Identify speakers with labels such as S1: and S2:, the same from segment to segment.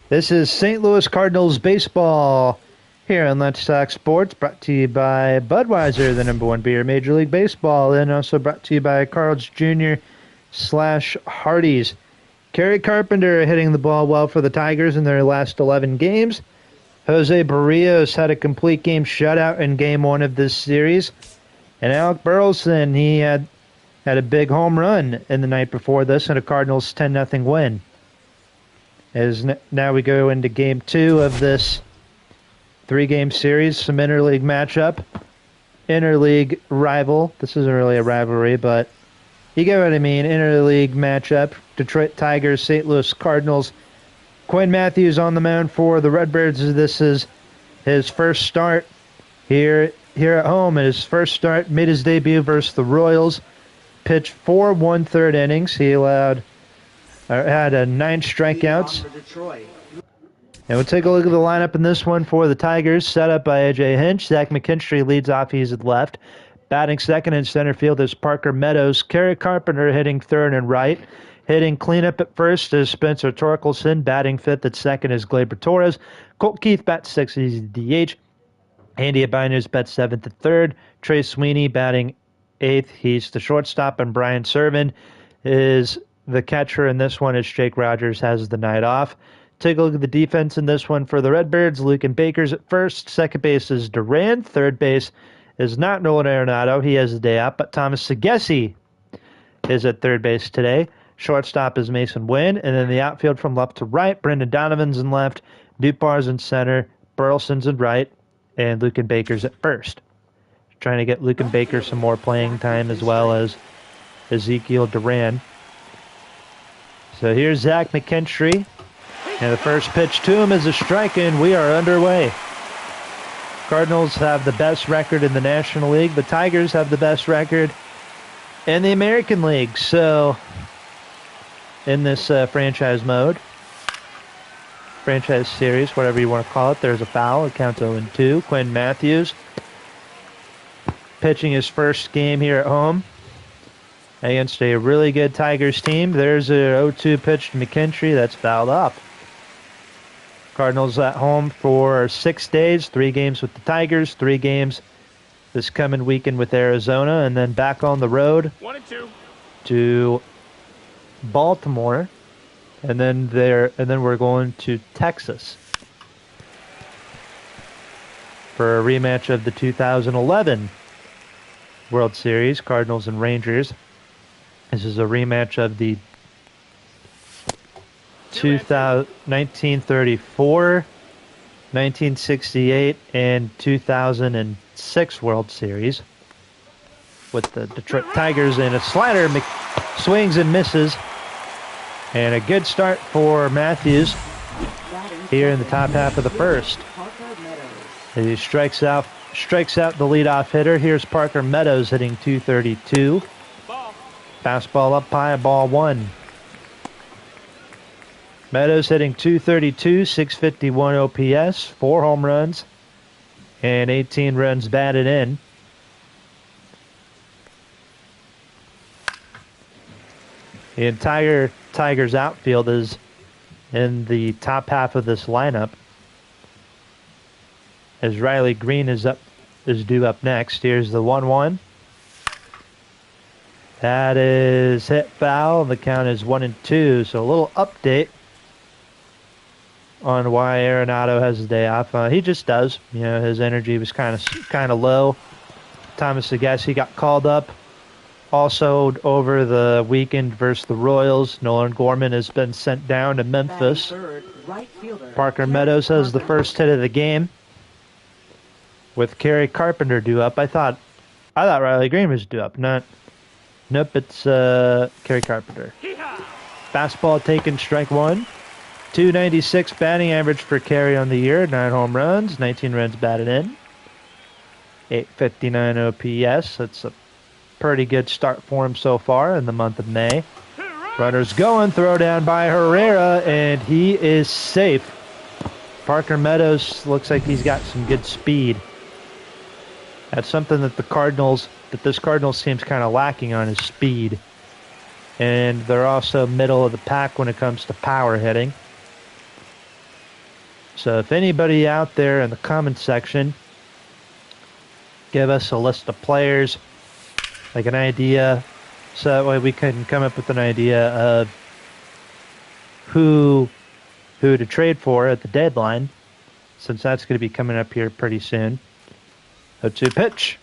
S1: This is St. Louis Cardinals baseball here on Let's Talk Sports, brought to you by Budweiser, the #1 beer, Major League Baseball, and also brought to you by Carl's Jr. / Hardee's. Kerry Carpenter hitting the ball well for the Tigers in their last 11 games. Jose Barrios had a complete game shutout in Game 1 of this series. And Alec Burleson, he had a big home run in the night before this in a Cardinals 10-0 win. As now we go into Game 2 of this 3-game series, some interleague matchup. Interleague rival. This isn't really a rivalry, but you get what I mean. Interleague matchup. Detroit Tigers, St. Louis Cardinals. Quinn Matthews on the mound for the Redbirds. This is his first start here at home. His first start, made his debut versus the Royals. Pitched 4 1/3 innings. He had 9 strikeouts. And we'll take a look at the lineup in this one for the Tigers. Set up by A.J. Hinch. Zach McKinstry leads off. He's at left. Batting second in center field is Parker Meadows. Kerry Carpenter hitting third and right. Hitting cleanup at first is Spencer Torkelson. Batting fifth at second is Gleyber Torres. Colt Keith bats sixth. He's the DH. Andy Abiners bats seventh at third. Trey Sweeney batting eighth. He's the shortstop. And Brian Servin is the catcher in this one, as Jake Rogers has the night off. Take a look at the defense in this one for the Redbirds. Lucan Baker's at first. Second base is Duran. Third base is not Nolan Arenado. He has the day off. But Thomas Segesi is at third base today. Shortstop is Mason Wynn. And then the outfield from left to right, Brendan Donovan's in left. Dupar's in center. Burleson's in right. And Lucan Baker's at first. Trying to get Lucan Baker some more playing time, as well as Ezekiel Duran. So here's Zach McKinstry. And the first pitch to him is a strike, and we are underway. Cardinals have the best record in the National League. The Tigers have the best record in the American League. So in this franchise mode, franchise series, whatever you want to call it, there's a foul. It counts 0-2. Quinn Matthews pitching his first game here at home against a really good Tigers team. There's a 0-2 pitch to McKinstry. That's fouled off. Cardinals at home for 6 days, 3 games with the Tigers, 3 games this coming weekend with Arizona, and then back on the road
S2: 1-2
S1: to Baltimore, and then we're going to Texas for a rematch of the 2011 World Series, Cardinals and Rangers. This is a rematch of the 1934, 1968, and 2006 World Series, with the Detroit Tigers in a slider. Swings and misses. And a good start for Matthews here in the top half of the first. He strikes out the leadoff hitter. Here's Parker Meadows hitting .232. Fastball up high, ball 1. Meadows hitting .232, 651 OPS, 4 home runs, and 18 runs batted in. The entire Tigers outfield is in the top half of this lineup, as Riley Green is due up next. Here's the 1-1. That is hit foul. The count is 1-2. So a little update on why Arenado has the day off. He just does. You know, his energy was kind of low. Thomas Segesi got called up. Also over the weekend versus the Royals, Nolan Gorman has been sent down to Memphis. Parker Meadows has the first hit of the game, with Kerry Carpenter due up. I thought Riley Green was due up. Nope, it's Kerry Carpenter. Fastball taken, strike 1. .296 batting average for Kerry on the year. 9 home runs, 19 runs batted in. .859 OPS. That's a pretty good start for him so far in the month of May. Runners going, throw down by Herrera, and he is safe. Parker Meadows looks like he's got some good speed. That's something that this Cardinals team's kind of lacking on, is speed. And they're also middle of the pack when it comes to power hitting. So if anybody out there in the comment section, give us a list of players, like an idea, so that way we can come up with an idea of who to trade for at the deadline, since that's going to be coming up here pretty soon. 0-2 pitch.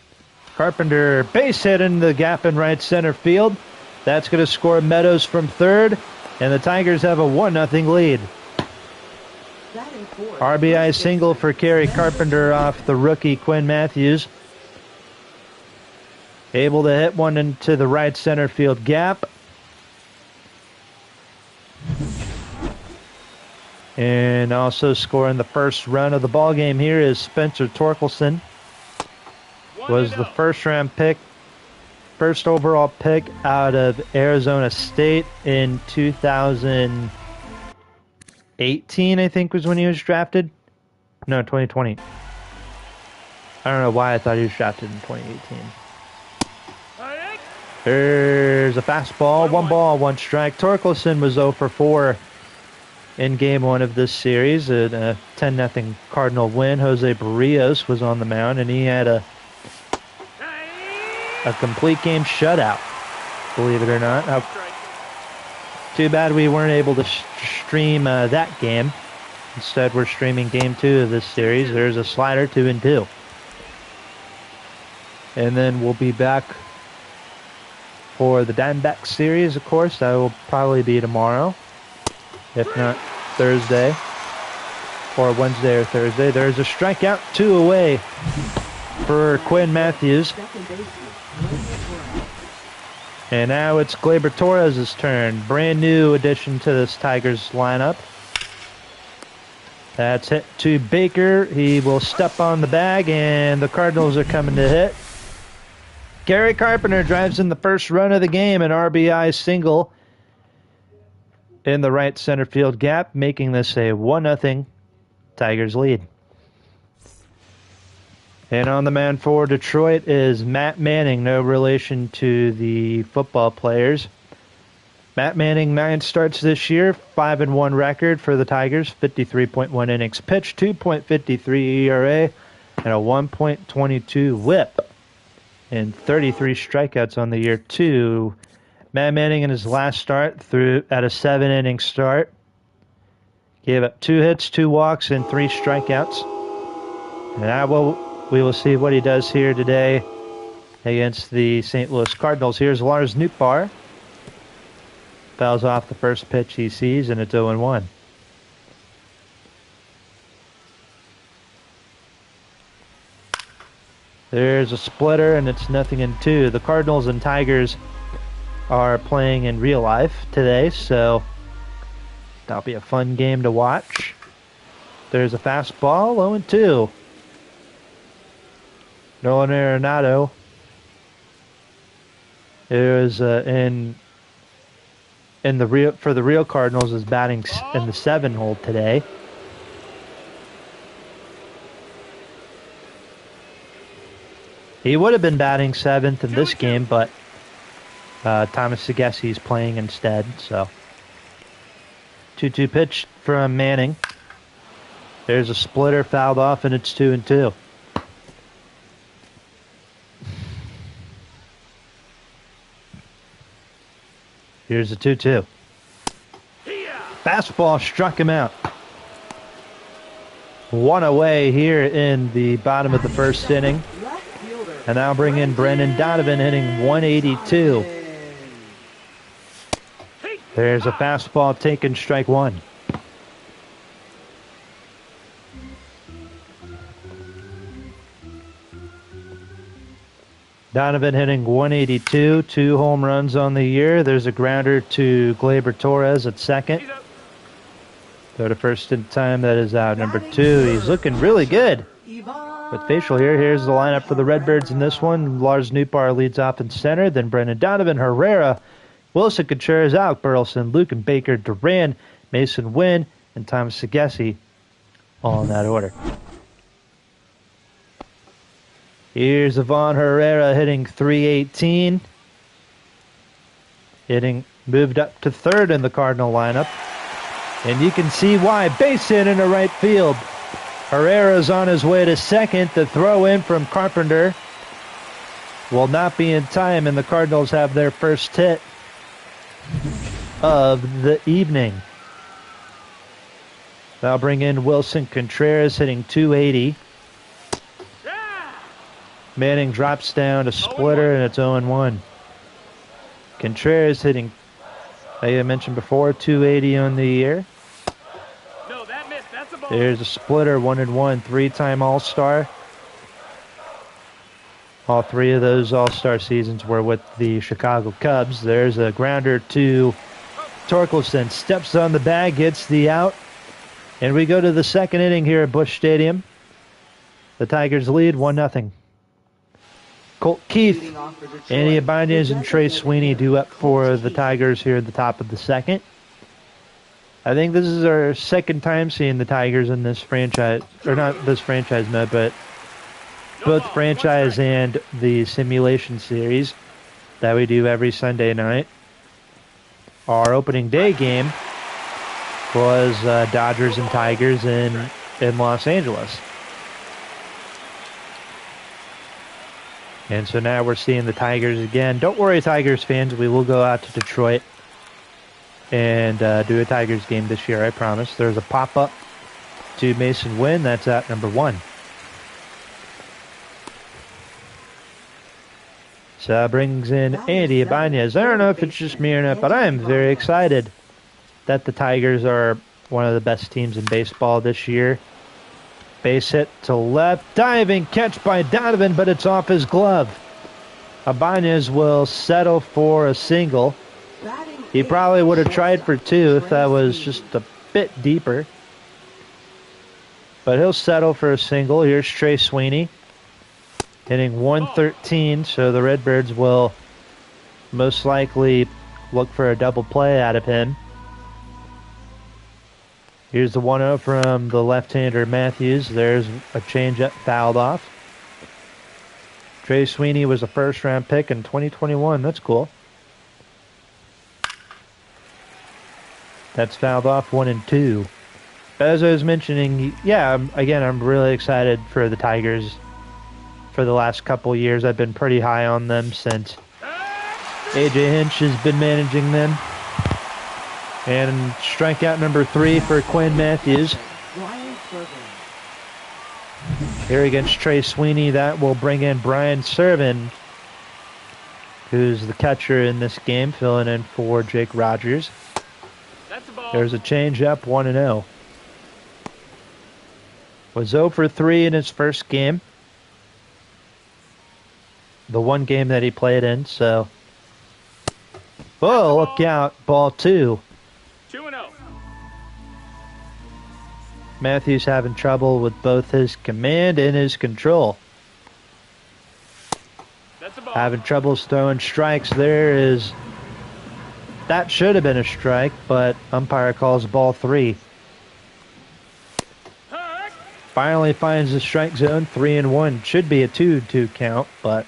S1: Carpenter base hit in the gap in right center field. That's going to score Meadows from third, and the Tigers have a 1-0 lead. RBI single for Kerry Carpenter off the rookie Quinn Matthews. Able to hit one into the right center field gap. And also scoring the first run of the ball game here is Spencer Torkelson. Was the first overall pick out of Arizona State in 2018, I think was when he was drafted. No, 2020. I don't know why I thought he was drafted in 2018. There's a fastball, 1 strike. Torkelson was 0 for 4 in game 1 of this series. A 10-0 Cardinal win. Jose Barrios was on the mound, and he had a complete game shutout, believe it or not. Too bad we weren't able to stream that game. Instead, we're streaming game 2 of this series. There's a slider, 2-2. And then we'll be back for the Diamondback series, of course. That will probably be tomorrow, if not Thursday, or Wednesday or Thursday. There's a strikeout, 2 away for Quinn Matthews. And now it's Gleyber Torres' turn. Brand new addition to this Tigers lineup. That's hit to Baker. He will step on the bag, and the Cardinals are coming to hit. Kerry Carpenter drives in the first run of the game, an RBI single in the right center field gap, making this a 1-0 Tigers lead. And on the mound for Detroit is Matt Manning, no relation to the football players. Matt Manning, 9 starts this year, 5-1 record for the Tigers, 53.1 innings pitched, 2.53 ERA, and a 1.22 whip, and 33 strikeouts on the year, too. Matt Manning in his last start threw at a 7-inning start. Gave up 2 hits, 2 walks, and 3 strikeouts. And we will see what he does here today against the St. Louis Cardinals. Here's Lars Nootbaar. Fouls off the first pitch he sees, and it's 0-1. There's a splitter, and it's 0-2. The Cardinals and Tigers are playing in real life today, so that'll be a fun game to watch. There's a fastball, 0-2. Nolan Arenado is for the real Cardinals is batting in the 7 hole today. He would have been batting 7th in this game, but Thomas Segesi is playing instead. So 2-2 pitch from Manning. There's a splitter, fouled off, and it's 2-2. Here's a 2-2. Fastball struck him out. 1 away here in the bottom of the first inning. And now bring in Brendan Donovan, hitting 182. There's a fastball taken, strike 1. Donovan hitting 182, 2 home runs on the year. There's a grounder to Gleyber Torres at second. Throw to first in time, that is out. Number 2, he's looking really good with facial here. Here's the lineup for the Redbirds in this one. Lars Nootbaar leads off in center. Then Brendan Donovan, Herrera, Wilson Contreras, Alec Burleson, Lucan Baker, Duran, Mason Wynn, and Thomas Segesi, all in that order. Here's Ivan Herrera hitting 318. Moved up to third in the Cardinal lineup. And you can see why. Base hit into right field. Herrera's on his way to second. The throw in from Carpenter will not be in time, and the Cardinals have their first hit of the evening. They'll bring in Wilson Contreras, hitting 280. Manning drops down to splitter, and it's 0-1. Contreras hitting, like I mentioned before, 280 on the year.
S2: No, that missed. That's a ball.
S1: There's a splitter, 1-1, three-time All-Star. All three of those All-Star seasons were with the Chicago Cubs. There's a grounder to Torkelson. Steps on the bag, gets the out. And we go to the second inning here at Busch Stadium. The Tigers lead 1-0. Colt Keith, Andy Ibanez, and Trey Sweeney due up for the Tigers here at the top of the second. I think this is our second time seeing the Tigers in this franchise, or not this franchise mode, but both franchise and the simulation series that we do every Sunday night. Our opening day game was Dodgers and Tigers in Los Angeles. And so now we're seeing the Tigers again. Don't worry, Tigers fans. We will go out to Detroit and do a Tigers game this year, I promise. There's a pop-up to Mason Wynn. That's at number 1. So that brings in Andy Ibanez. I don't know if it's just me or not, but I am very excited that the Tigers are one of the best teams in baseball this year. Base hit to left. Diving catch by Donovan, but it's off his glove. Ibanez will settle for a single. He probably would have tried for 2 if that was just a bit deeper. But he'll settle for a single. Here's Trey Sweeney hitting 113, so the Redbirds will most likely look for a double play out of him. Here's the 1-0 from the left-hander Matthews. There's a changeup fouled off. Trey Sweeney was a first-round pick in 2021. That's cool. That's fouled off 1-2. As I was mentioning, yeah, I'm really excited for the Tigers. For the last couple years, I've been pretty high on them since AJ Hinch has been managing them. And strikeout number 3 for Quinn Matthews. Here against Trey Sweeney, that will bring in Brian Servin, who's the catcher in this game, filling in for Jake Rogers. There's a changeup, 1-0. Was 0 for 3 in his first game. The one game that he played in, so. Oh, look out, ball 2.
S2: 2-0.
S1: Matthews having trouble with both his command and his control.
S2: That's a ball.
S1: Having trouble throwing strikes. That should have been a strike, but umpire calls ball 3. Finally finds the strike zone, 3-1. Should be a 2-2 count, but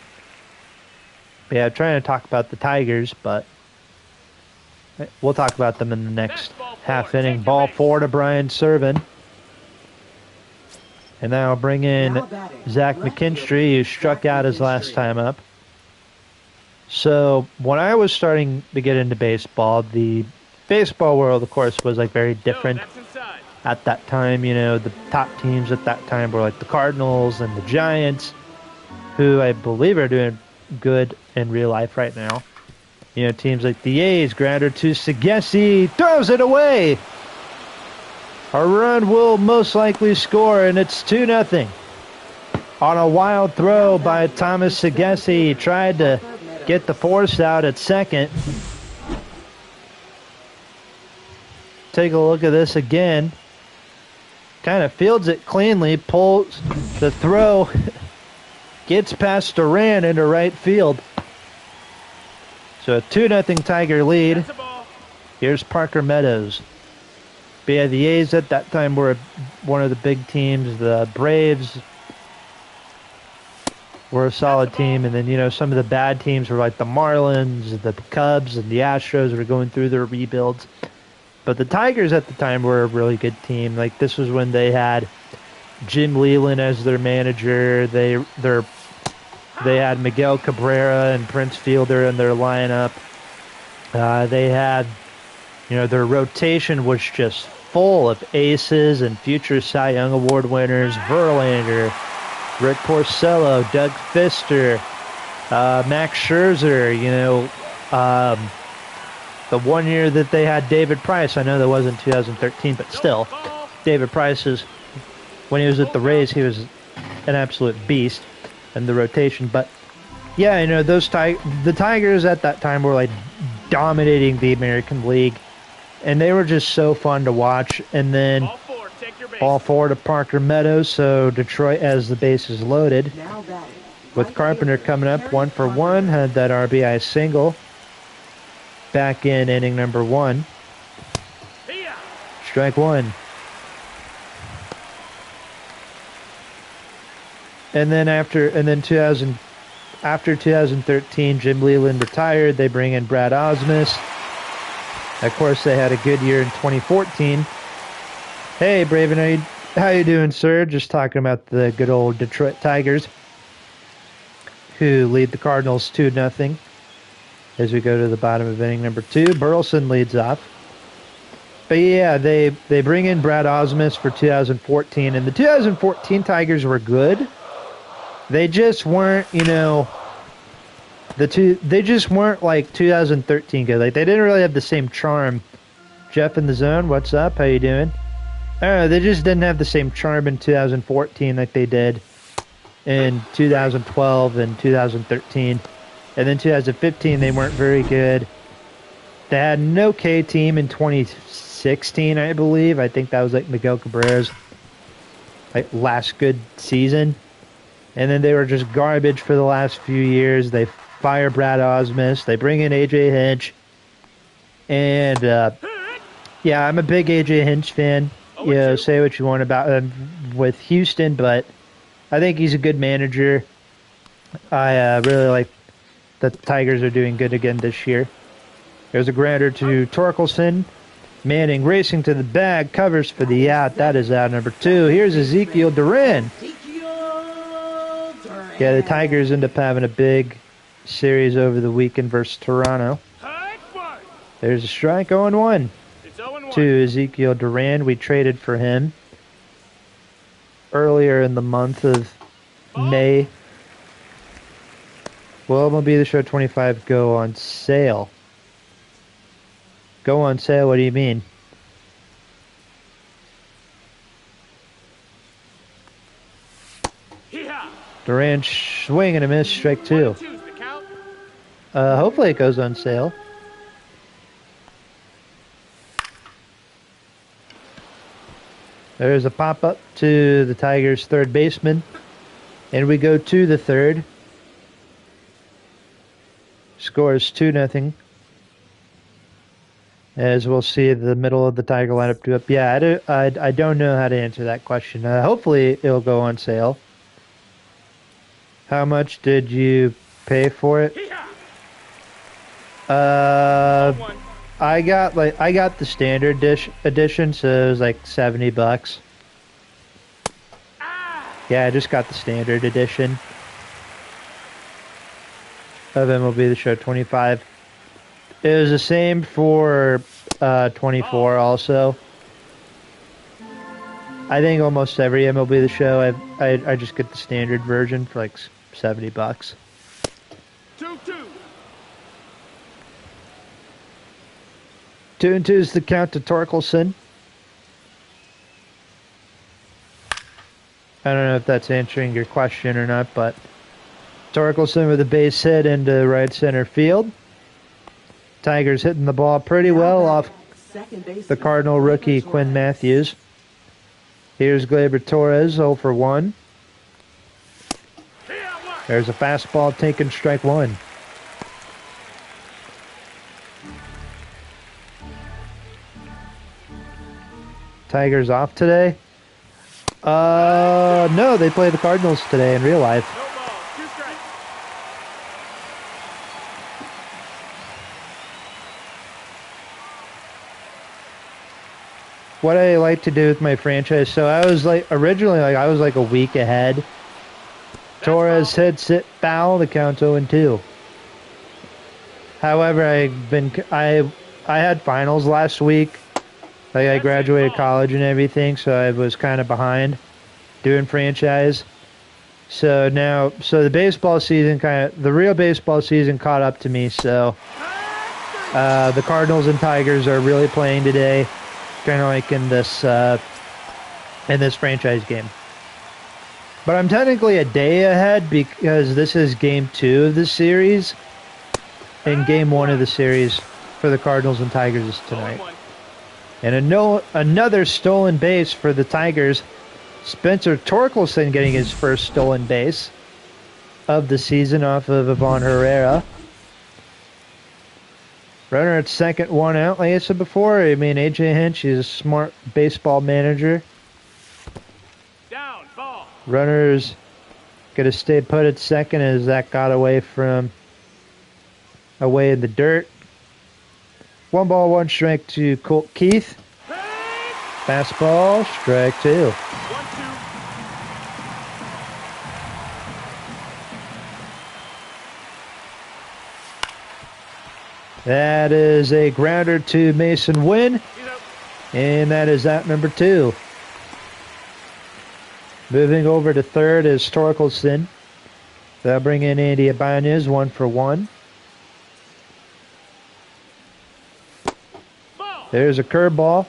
S1: yeah, I'm trying to talk about the Tigers, but we'll talk about them in the next half inning. Ball 4 to Brian Servin. And now I'll bring in Zach McKinstry, who struck out his last time up. So when I was starting to get into baseball, the baseball world, of course, was like very different at that time. You know, the top teams at that time were like the Cardinals and the Giants, who I believe are doing good in real life right now. You know, teams like the A's, grounder to Segesi, throws it away. A run will most likely score, and it's 2-0. On a wild throw by Thomas Segesi, he tried to get the force out at second. Take a look at this again. Kind of fields it cleanly, pulls the throw, gets past Duran into right field. So a 2-0 Tiger lead. Here's Parker Meadows. But yeah, the A's at that time were one of the big teams. The Braves were a solid team. And then, you know, some of the bad teams were like the Marlins, the Cubs, and the Astros were going through their rebuilds. But the Tigers at the time were a really good team. Like, this was when they had Jim Leland as their manager. They had Miguel Cabrera and Prince Fielder in their lineup. They had, their rotation was just full of aces and future Cy Young Award winners. Verlander, Rick Porcello, Doug Fister, Max Scherzer. The one year that they had David Price, I know that wasn't 2013, but still, David Price when he was at the Rays, he was an absolute beast in the rotation. But yeah, the Tigers at that time were like dominating the American League, and they were just so fun to watch. And then ball four to Parker Meadows, so Detroit has the bases loaded. With Carpenter coming up 1-for-1, had that RBI single back in inning number 1. Strike one. And then after 2013, Jim Leland retired. They bring in Brad Osmus. Of course, they had a good year in 2014. Hey, Braven, how you doing, sir? Just talking about the good old Detroit Tigers, who lead the Cardinals 2-0. As we go to the bottom of inning number 2, Burleson leads off. But yeah, they bring in Brad Osmus for 2014, and the 2014 Tigers were good. They just weren't, they just weren't like 2013 good. Like, they didn't really have the same charm. Jeff in the zone, what's up? How you doing? I don't know, they just didn't have the same charm in 2014 like they did in 2012 and 2013. And then 2015, they weren't very good. They had an okay team in 2016, I believe. I think that was like Miguel Cabrera's last good season. And then they were just garbage for the last few years. They fire Brad Osmus. They bring in A.J. Hinch. And, yeah, I'm a big A.J. Hinch fan. Say what you want about him with Houston, but I think he's a good manager. I really like that the Tigers are doing good again this year. There's a grounder to Torkelson. Manning racing to the bag, covers for the out. That is out number 2. Here's Ezekiel Duran. Yeah, the Tigers end up having a big series over the weekend versus Toronto. There's a strike, 0-1 to Ezekiel Duran. We traded for him earlier in the month of May. Will MLB The Show 25 go on sale? Go on sale, what do you mean? Duran swing and a miss, strike 2. Hopefully it goes on sale. There's a pop-up to the Tigers' third baseman. And we go to the third. Scores 2-0. As we'll see the middle of the Tiger lineup do up. Yeah, I don't know how to answer that question. Hopefully it'll go on sale. How much did you pay for it? I got the standard edition, so it was like $70. Yeah, I just got the standard edition of MLB The Show 25. It was the same for 24 also. I think almost every MLB The Show, I just get the standard version for like $70.
S2: 2-2.
S1: 2-2 is the count to Torkelson. I don't know if that's answering your question or not, but Torkelson with a base hit into right center field. Tigers hitting the ball pretty well off the Cardinal rookie Quinn Matthews. Here's Gleyber Torres, 0-for-1. There's a fastball taken, strike 1. Tigers off today? No, they play the Cardinals today in real life.
S2: No ball, 2 strikes.
S1: what I like to do with my franchise. So I was like originally I was like a week ahead. Torres hits it foul. The count's 0-2. However, I had finals last week. Like I graduated college and everything, so I was kind of behind doing franchise. So now, the baseball season the real baseball season caught up to me. So the Cardinals and Tigers are really playing today, kind of like in this franchise game. But I'm technically a day ahead because this is game 2 of the series, and game 1 of the series for the Cardinals and Tigers is tonight. And another stolen base for the Tigers. Spencer Torkelson getting his first stolen base of the season off of Ivan Herrera. Runner at second, 1 out. Like I said before, I mean, A.J. Hinch is a smart baseball manager.
S2: Down, ball.
S1: Runner's going to stay put at second as that got away in the dirt. 1 ball, 1 strike to Colt Keith. Fastball, strike 2.
S2: 1-2.
S1: That is a grounder to Mason Wynn, and that is out number 2. Moving over to third is Torkelson. They'll bring in Andy Ibanez, 1 for 1. There's a curveball,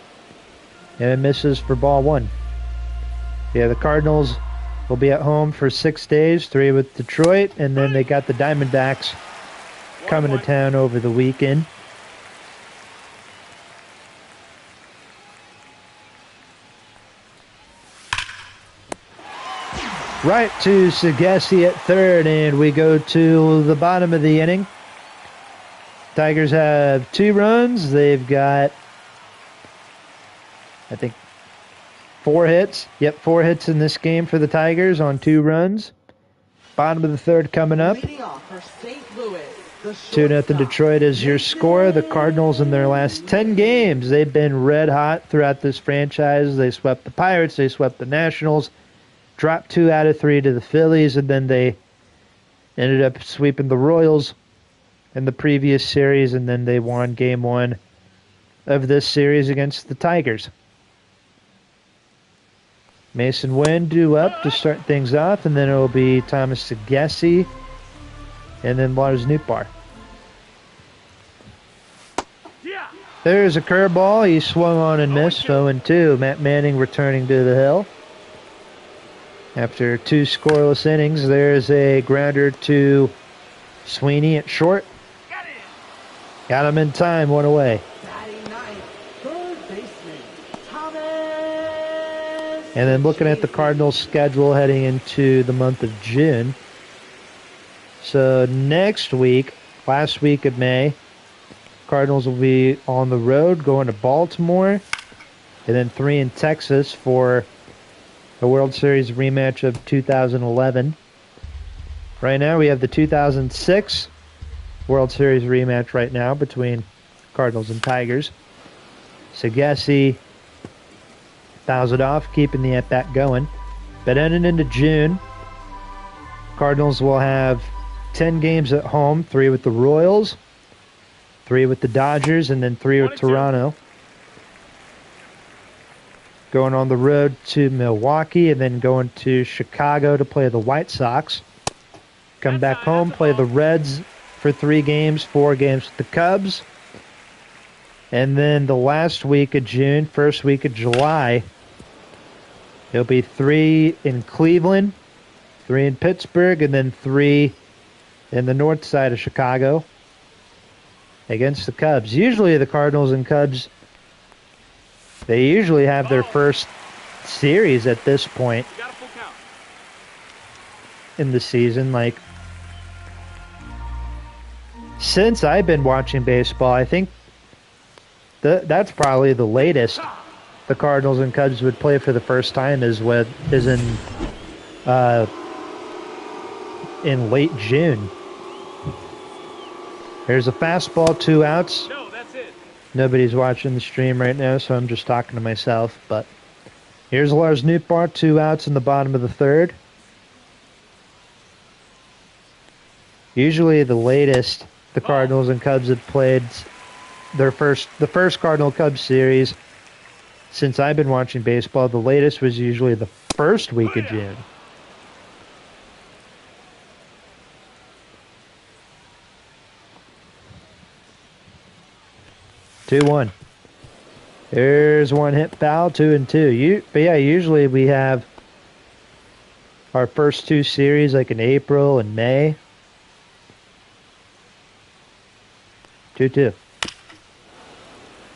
S1: and it misses for ball 1. Yeah, the Cardinals will be at home for 6 days, 3 with Detroit, and then they got the Diamondbacks coming to town over the weekend. Right to Sagasi at third, and we go to the bottom of the inning. Tigers have 2 runs. They've got, I think, 4 hits. Yep, 4 hits in this game for the Tigers on 2 runs. Bottom of the third coming up. 2-0 Detroit is your score. The Cardinals in their last 10 games, they've been red hot throughout this franchise. They swept the Pirates. They swept the Nationals. Dropped 2 out of 3 to the Phillies, and then they ended up sweeping the Royals in the previous series, and then they won game 1 of this series against the Tigers. Mason Wynn due up to start things off, and then it will be Thomas Sagasi and then Lars Nootbaar. There's a curveball. He swung on and missed. 0-2. Matt Manning returning to the hill. After 2 scoreless innings, there's a grounder to Sweeney at short. Got him in time, 1 away. And then looking at the Cardinals' schedule heading into the month of June. So next week, last week of May, Cardinals will be on the road going to Baltimore, and then 3 in Texas for the World Series rematch of 2011. Right now we have the 2006 World Series rematch right now between Cardinals and Tigers. Sagasi fouls it off, keeping the at-bat going. But ending into June, Cardinals will have 10 games at home, 3 with the Royals, 3 with the Dodgers, and then 3 with Toronto. Going on the road to Milwaukee, and then going to Chicago to play the White Sox. Come back home, play the Reds for 3 games, 4 games with the Cubs. And then the last week of June, first week of July, it'll be 3 in Cleveland, 3 in Pittsburgh, and then 3 in the north side of Chicago against the Cubs. Usually the Cardinals and Cubs, they usually have their first series at this point in the season. Like, since I've been watching baseball, I think that's probably the latest the Cardinals and Cubs would play for the first time is in late June. There's a fastball, 2 outs.
S2: No, that's it.
S1: Nobody's watching the stream right now, so I'm just talking to myself. But here's Lars Nootbaar, 2 outs in the bottom of the third. Usually the latest the Cardinals and Cubs have played the first Cardinal Cubs series since I've been watching baseball, the latest was usually the first week of June. Two one. There's one hit foul, 2-2. But yeah, usually we have our first 2 series like in April and May. 2-2.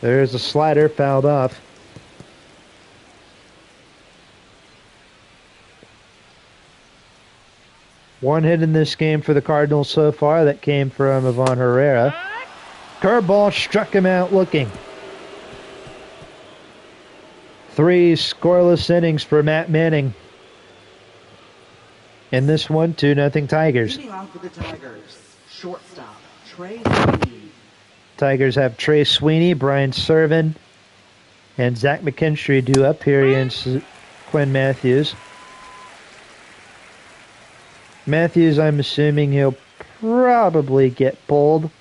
S1: There's a slider fouled off. One hit in this game for the Cardinals so far. That came from Ivan Herrera. Curveball struck him out looking. 3 scoreless innings for Matt Manning. In this one, 2-0 Tigers.
S3: Leading off with the Tigers, shortstop Trey Sweeney.
S1: Tigers have Trey Sweeney, Brian Serven, and Zach McKinstry due up here against Quinn Matthews. Matthews, I'm assuming he'll probably get pulled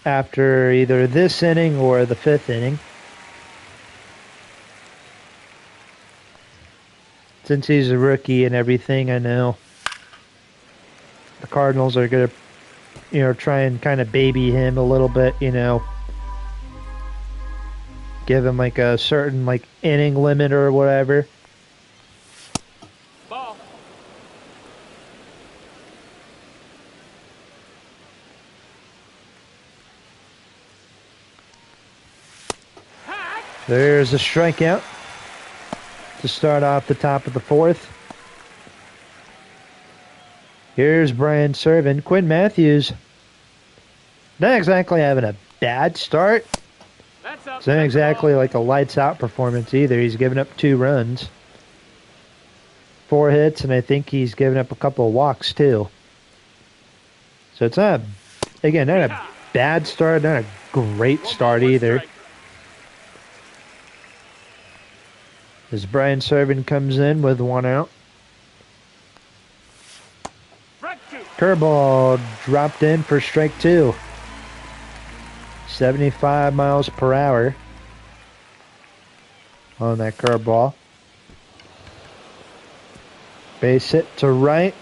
S1: after either this inning or the 5th inning. Since he's a rookie and everything, I know the Cardinals are going to, try and kind of baby him a little bit, give him like a certain inning limit or whatever.
S2: Ball.
S1: There's a strikeout to start off the top of the 4th. Here's Brian Serven. Quinn Matthews, not exactly having a bad start. It's not exactly like a lights-out performance either. He's given up 2 runs, 4 hits, and I think he's given up a couple of walks too. So it's not, again, not a bad start, not a great start either. As Brian Serven comes in with 1 out. Curveball dropped in for strike 2. 75 miles per hour on that curveball. Base hit to right.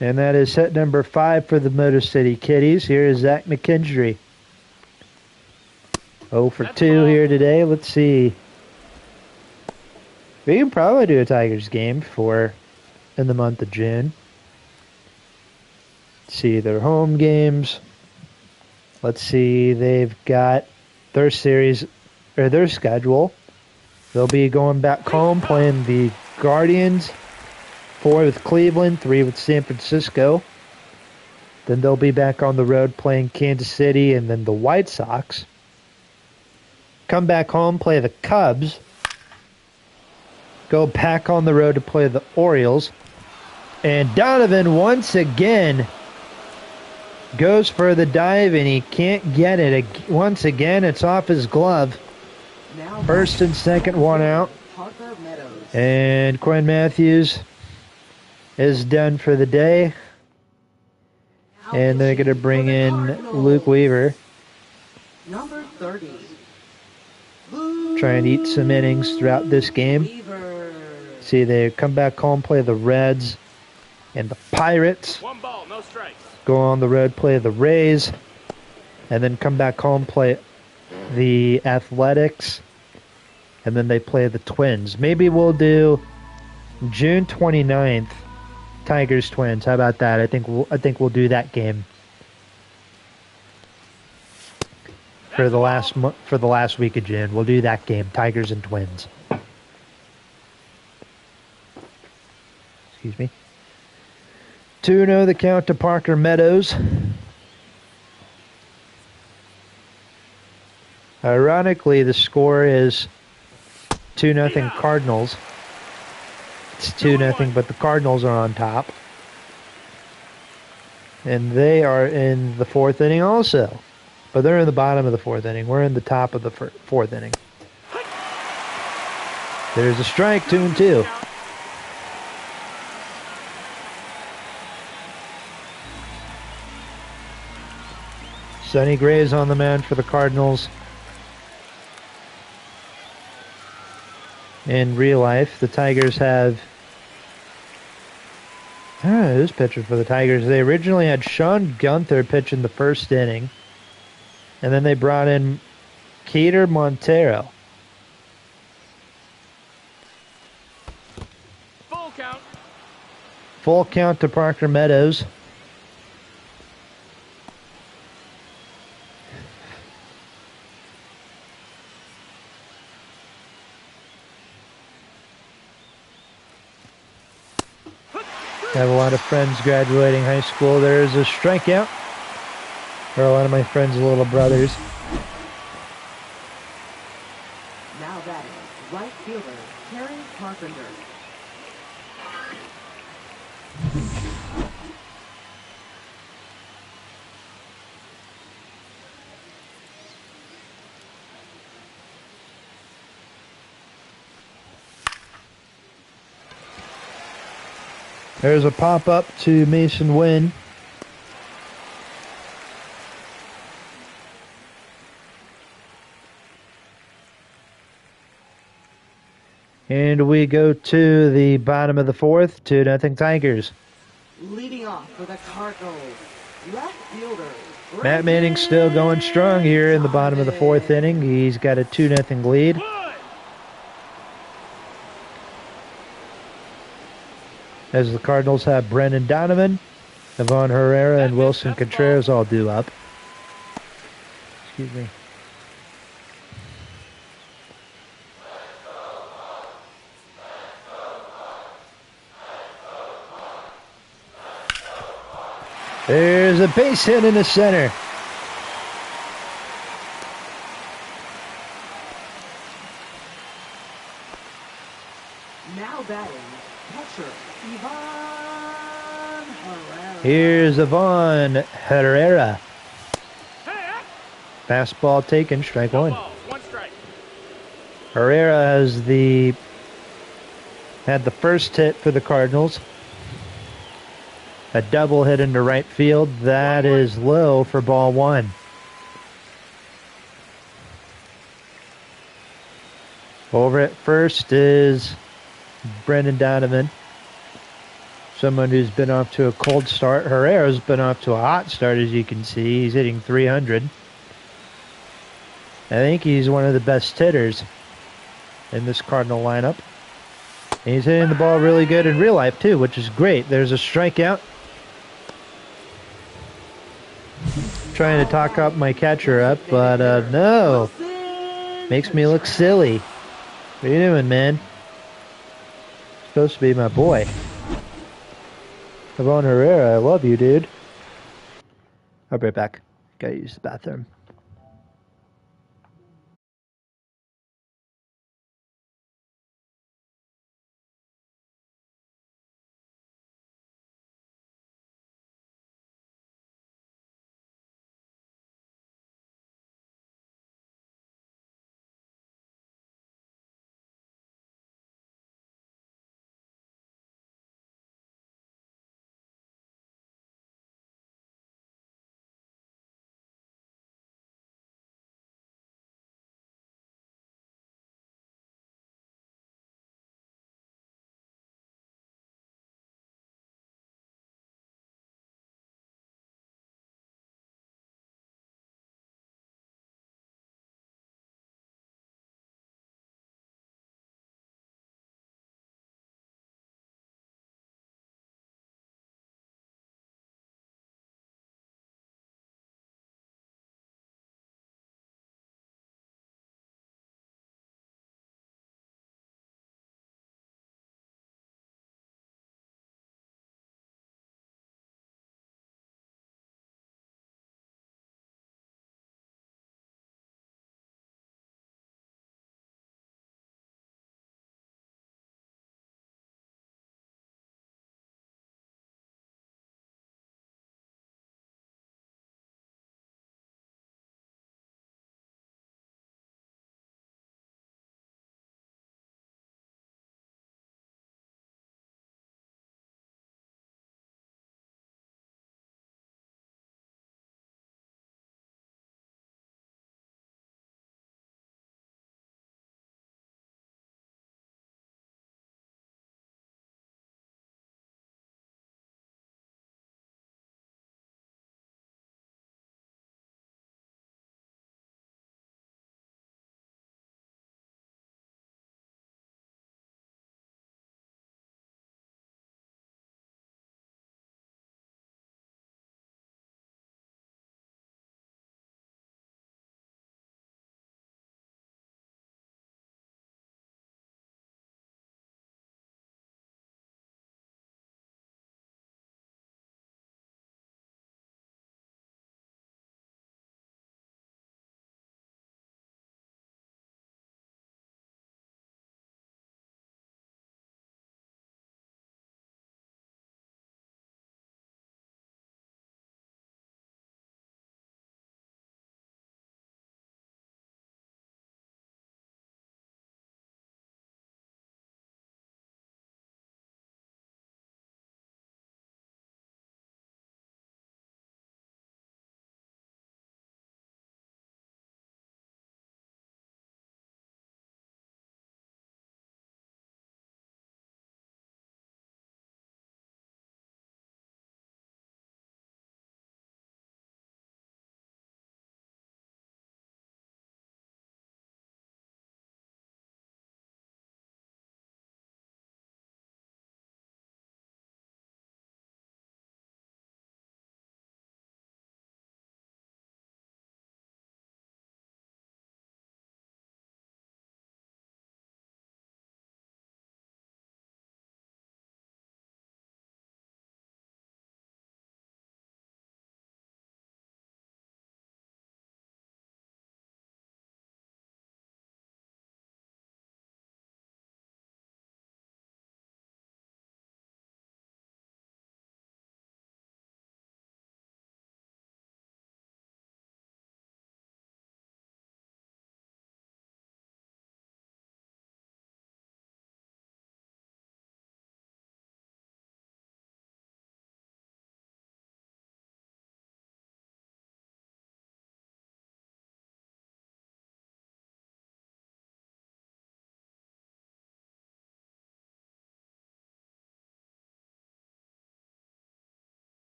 S1: And that is hit number 5 for the Motor City Kitties. Here is Zach McKinstry. 0 for 2 here today. Let's see. We can probably do a Tigers game in the month of June. Let's see their home games. Let's see, they've got their series, or their schedule. They'll be going back home playing the Guardians, 4 with Cleveland, 3 with San Francisco. Then they'll be back on the road playing Kansas City and then the White Sox. Come back home, play the Cubs. Go back on the road to play the Orioles. And Donovan once again goes for the dive and he can't get it. Once again, it's off his glove. First and second, 1 out. And Quinn Matthews is done for the day. And they're going to bring in Luke Weaver.
S3: Number 30.
S1: Try and eat some innings throughout this game. See, they come back home, play the Reds and the Pirates.
S2: 1 ball, no strikes.
S1: Go on the road, play the Rays. And then come back home, play the Athletics. And then they play the Twins. Maybe we'll do June 29th, Tigers Twins. How about that? I think we'll do that game for the last week of June. We'll do that game, Tigers and Twins. Excuse me. 2-0 the count to Parker Meadows. Ironically, the score is 2-0 Cardinals. It's 2-0, but the Cardinals are on top. And they are in the 4th inning also. But they're in the bottom of the 4th inning. We're in the top of the 4th inning. There's a strike, 2-2. Sonny Gray's on the mound for the Cardinals. In real life, the Tigers have... who's pitching for the Tigers? They originally had Sean Gunther pitch in the 1st inning. And then they brought in Keter Montero.
S2: Full count.
S1: Full count to Parker Meadows. I have a lot of friends graduating high school. There's a strikeout for a lot of my friends' little brothers.
S3: Now batting, right fielder, Terry Carpenter.
S1: There's a pop-up to Mason Wynn. And we go to the bottom of the 4th, 2-0 Tigers.
S3: Leading off for the Cardinals, left fielder.
S1: Matt Manning's still going strong here in the bottom of the 4th inning. He's got a 2-0 lead. As the Cardinals have Brendan Donovan, Ivan Herrera, and Wilson Contreras all due up. Excuse me. There's a base hit in the center.
S3: Now batting, catcher, Ivan Herrera.
S1: Here's Ivan Herrera. Fastball taken, strike one.
S2: One strike.
S1: Herrera had the first hit for the Cardinals. A double hit into right field. That is low for ball one. Over at first is Brendan Donovan. Someone who's been off to a cold start. Herrera's been off to a hot start, as you can see. He's hitting 300. I think he's one of the best hitters in this Cardinal lineup. And he's hitting the ball really good in real life, too, which is great. There's a strikeout. Trying to talk up my catcher up, but no. Makes me look silly. What are you doing, man? Supposed to be my boy. Ivan Herrera, I love you, dude. I'll be right back. Gotta use the bathroom.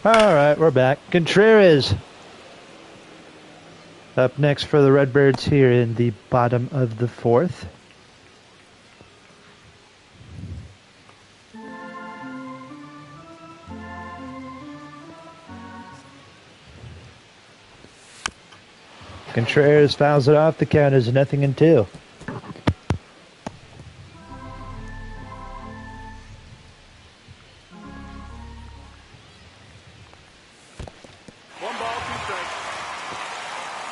S1: All right, we're back. Contreras up next for the Redbirds here in the bottom of the fourth. Contreras fouls it off. The count is 0-2.
S2: One ball, 2 strikes.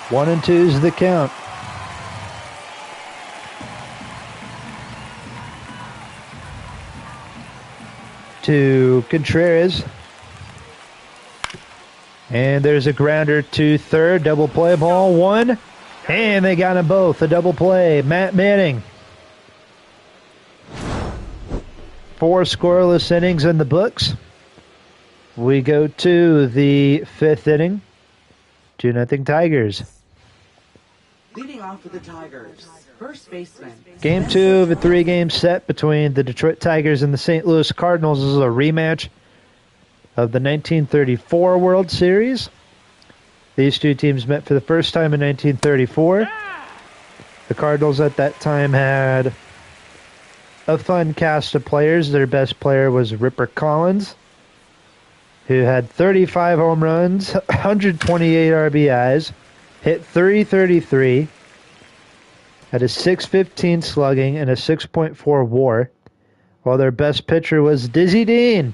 S1: 1-2 is the count. To Contreras. And there's a grounder to third. Double play ball. 1. And they got them both. A double play. Matt Manning. 4 scoreless innings in the books. We go to the 5th inning. 2-0 Tigers.
S3: Leading off with the Tigers, first baseman.
S1: Game 2 of a 3-game set between the Detroit Tigers and the St. Louis Cardinals. This is a rematch of the 1934 World Series. These two teams met for the first time in 1934. The Cardinals at that time had a fun cast of players. Their best player was Ripper Collins, who had 35 home runs, 128 RBIs, hit .333, had a .615 slugging, and a 6.4 WAR, while their best pitcher was Dizzy Dean.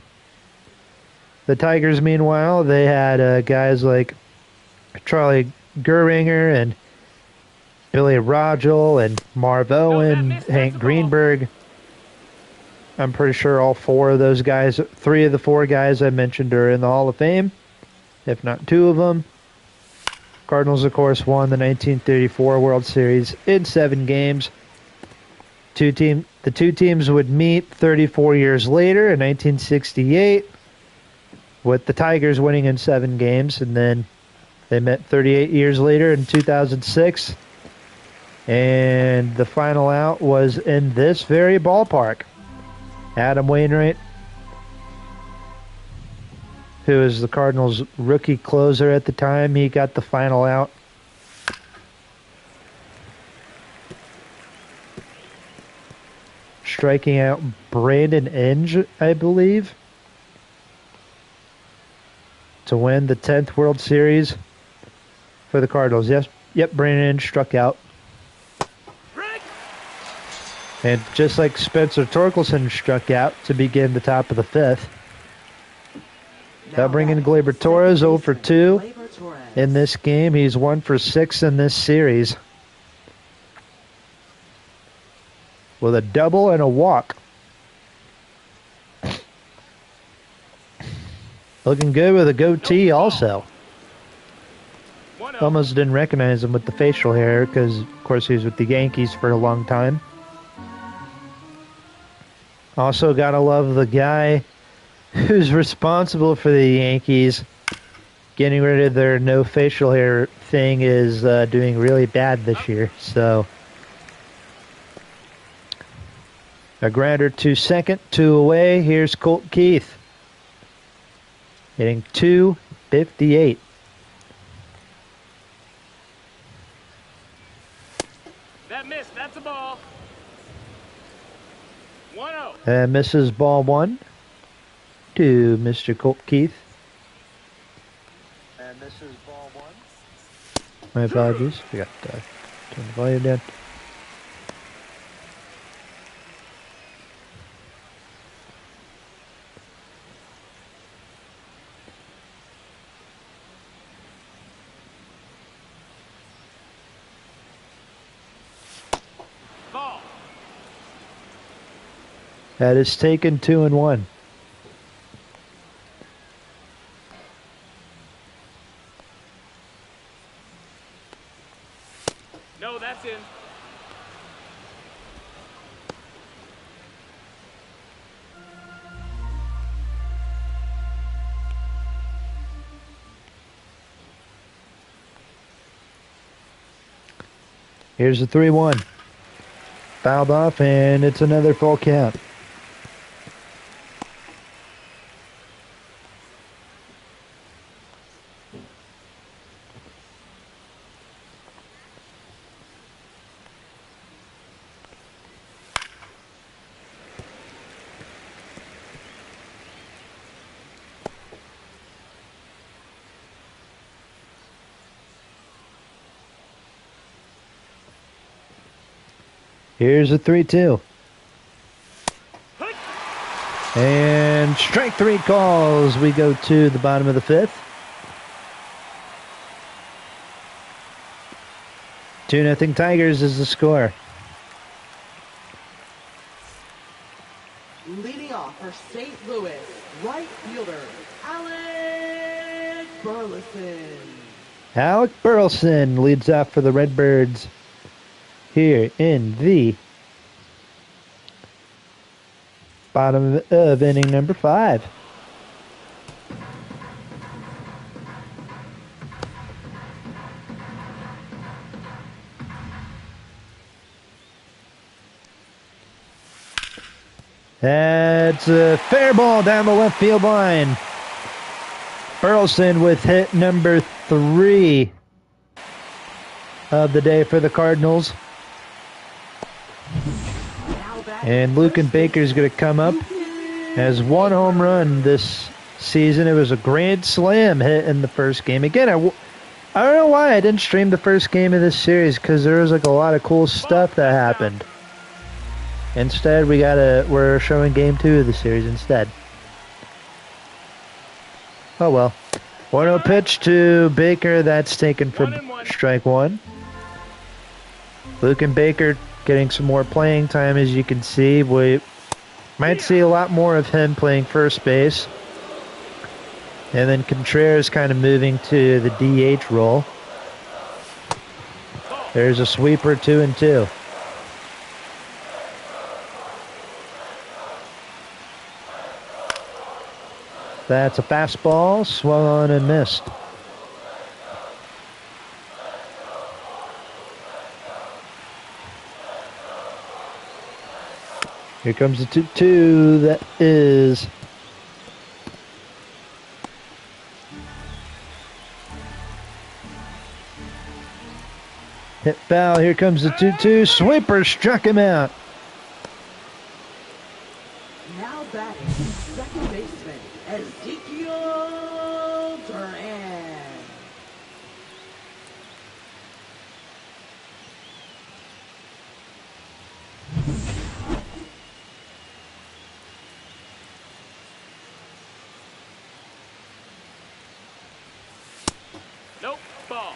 S1: The Tigers, meanwhile, they had guys like Charlie Gehringer and Billy Rodgel and Marv Owen, Hank Greenberg. I'm pretty sure all 4 of those guys, 3 of the 4 guys I mentioned are in the Hall of Fame, if not 2 of them. Cardinals, of course, won the 1934 World Series in 7 games. The 2 teams would meet 34 years later in 1968, with the Tigers winning in 7 games, and then they met 38 years later in 2006, and the final out was in this very ballpark. Adam Wainwright, who was the Cardinals' rookie closer at the time, he got the final out. Striking out Brandon Inge, I believe, to win the 10th World Series for the Cardinals. Yep, Brandon Inge struck out. And just like Spencer Torkelson struck out to begin the top of the 5th. Now bringing Gleyber Torres 0 for 2 in this game. He's 1 for 6 in this series, with a double and a walk. Looking good with a goatee also. Almost didn't recognize him with the facial hair because, of course, he was with the Yankees for a long time. Also gotta love the guy who's responsible for the Yankees getting rid of their no facial hair thing is doing really bad this year. So a grounder to second, 2 away. Here's Colt Keith hitting .258.
S2: That missed. That's a ball. 1-0.
S1: And misses ball 1 to Mr. Colt Keith. And misses ball 1. My apologies. Forgot to turn the volume down.
S2: Ball.
S1: That is taken 2-1.
S2: No, that's in.
S1: Here's the 3-1. Fouled off, and it's another full count. Here's a 3-2. And strike three calls. We go to the bottom of the fifth. 2-0 Tigers is the score.
S3: Leading off for St. Louis, right fielder, Alec Burleson.
S1: Alec Burleson leads off for the Redbirds here in the bottom of inning number 5. That's a fair ball down the left field line. Burleson with hit number 3 of the day for the Cardinals. And Lucan Baker's going to come up. Has 1 home run this season. It was a grand slam hit in the first game. Again, I don't know why I didn't stream the first game of this series, because there was like a lot of cool stuff that happened. Instead, we're showing game 2 of the series instead. Oh well. 1-0 pitch to Baker. That's taken for strike 1. Lucan Baker getting some more playing time, as you can see. We might see a lot more of him playing first base. And then Contreras kind of moving to the DH role. There's a sweeper, 2-2. That's a fastball, swung on and missed. Here comes the 2-2. That is hit foul. Here comes the 2-2. Sweeper struck him out.
S3: Now batting, second baseman, Ezekiel Duran.
S2: Nope, ball.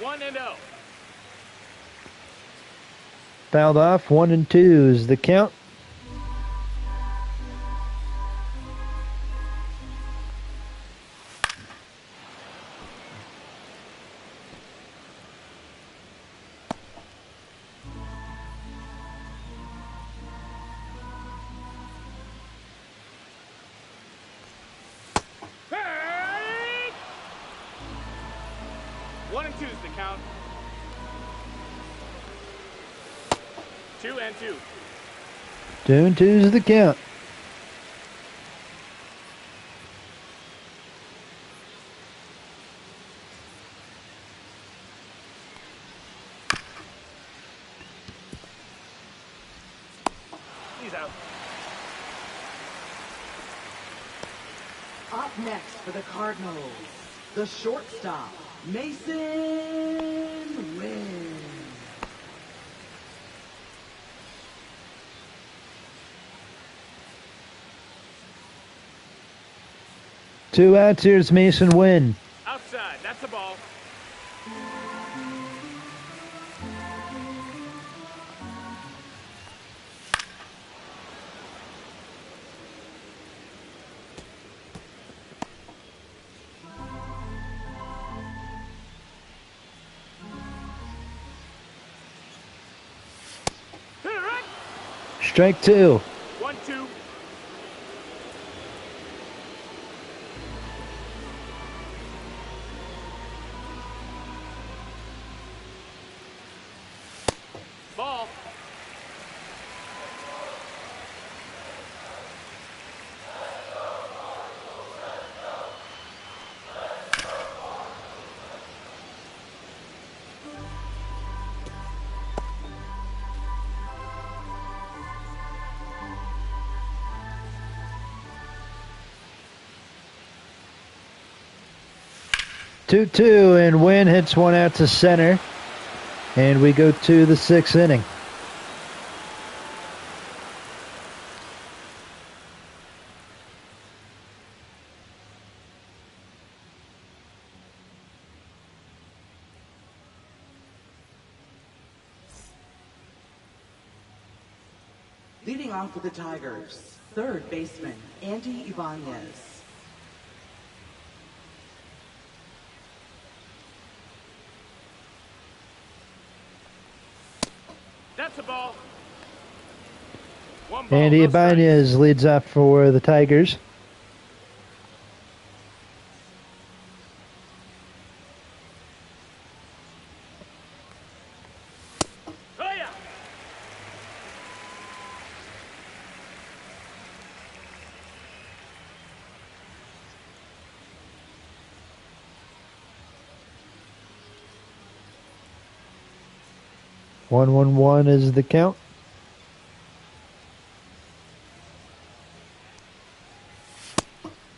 S2: 1-0.
S1: Fouled off. 1-2 is the count.
S2: Hey! 1-2 is the count. 2-2.
S1: 2-2 is the count.
S2: He's out.
S3: Up next for the Cardinals, the shortstop, Mason Wynn.
S1: Two outs. Here's Mason Wynn.
S2: Outside. That's the ball.
S1: Strike 2.
S2: 1-2. Ball.
S1: Two, and Wynn hits one out to center. And we go to the 6th inning.
S3: Leading off for the Tigers, third baseman, Andy Ibanez.
S2: That's a ball. One ball,
S1: Andy
S2: no strikes.
S1: Ibanez leads off for the Tigers.
S2: Oh, yeah.
S1: One is the count.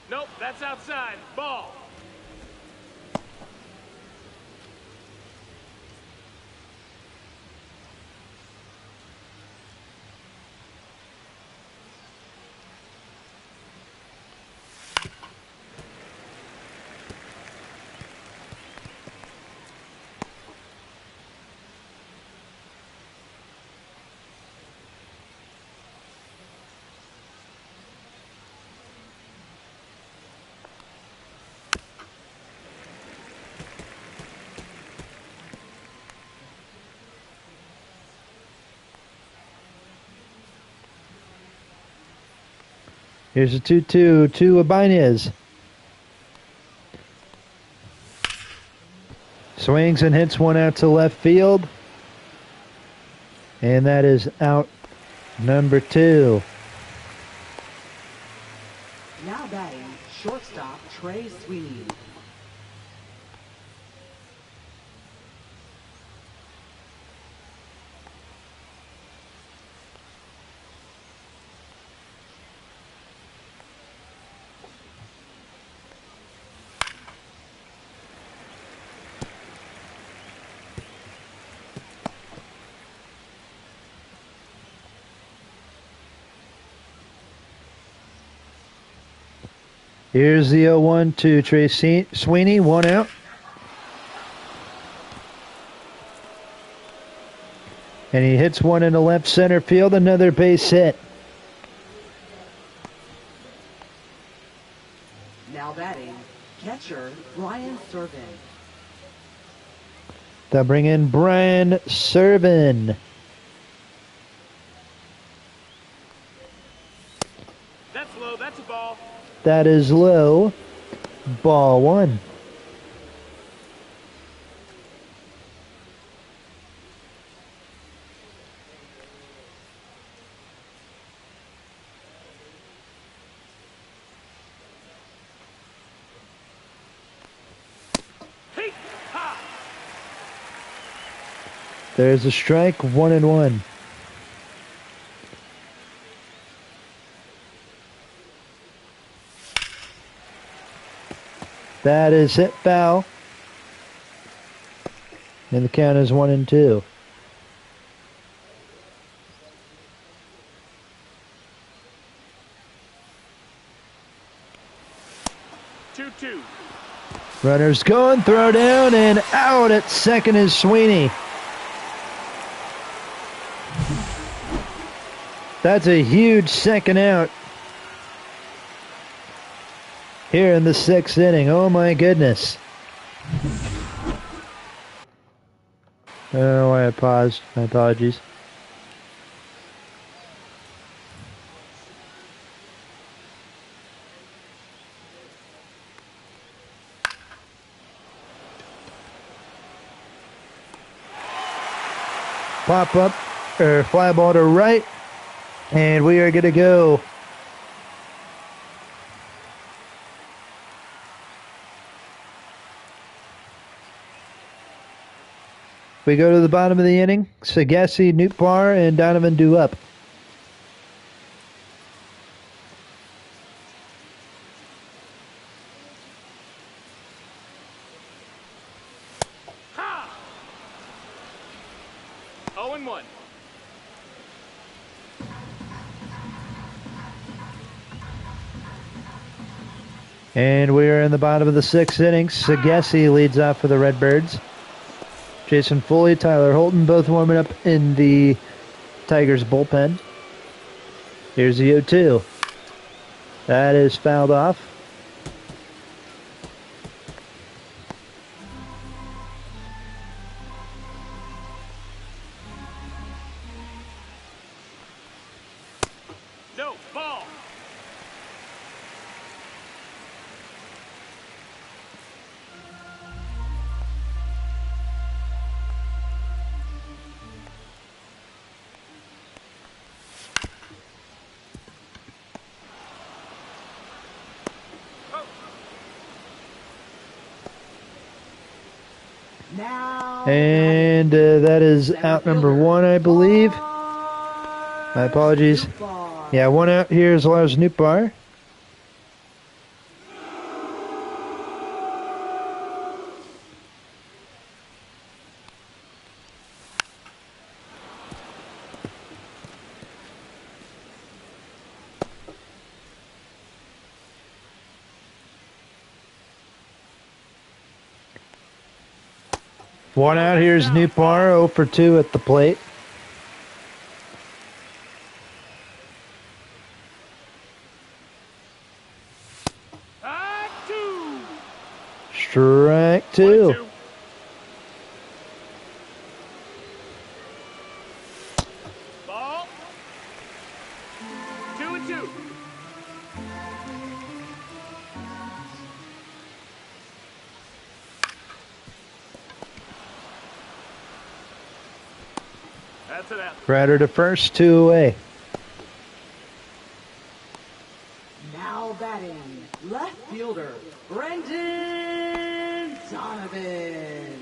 S2: Nope, that's outside. Ball.
S1: Here's a 2-2 to Ibanez. Swings and hits one out to left field. And that is out number 2.
S3: Now batting, shortstop, Trey Sweeney.
S1: Here's the 0-1 to Trey Sweeney, 1 out. And he hits one into left center field, another base hit.
S3: Now batting, catcher, Brian Servin.
S1: They'll bring in Brian Servin.
S2: That's low. That's a ball.
S1: That is low. Ball 1.
S2: Hey, ha.
S1: There's a strike, 1-1. That is hit foul. And the count is 1-2.
S2: Two.
S1: Runners going, throw down, and out at second is Sweeney. That's a huge second out here in the 6th inning. Oh my goodness. I don't know why I paused. My apologies. Pop up, or fly ball to right, and we are going to go. We go to the bottom of the inning. Sagassi, Newtbar, and Donovan due up. And we're in the bottom of the 6th inning. Sagesi leads off for the Redbirds. Jason Foley, Tyler Holton, both warming up in the Tigers bullpen. Here's the 0-2. That is fouled off.
S2: No, ball.
S3: Now.
S1: And that is out number 1, I believe. My apologies. Yeah, 1 out here is Lars Newbar. One out here is Newbar, 0 for 2 at the plate.
S2: Two.
S1: Strike 2.
S2: 1-2. Ball. 2-2. That's it out.
S1: Rider to first, 2 away.
S3: Now batting, left fielder, Brendan Donovan.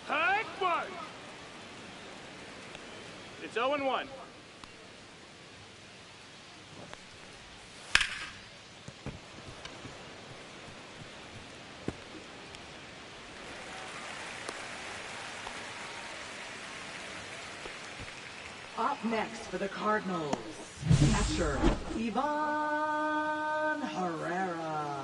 S2: High one. It's 0-1.
S3: Up next for the Cardinals, catcher, Ivan Herrera.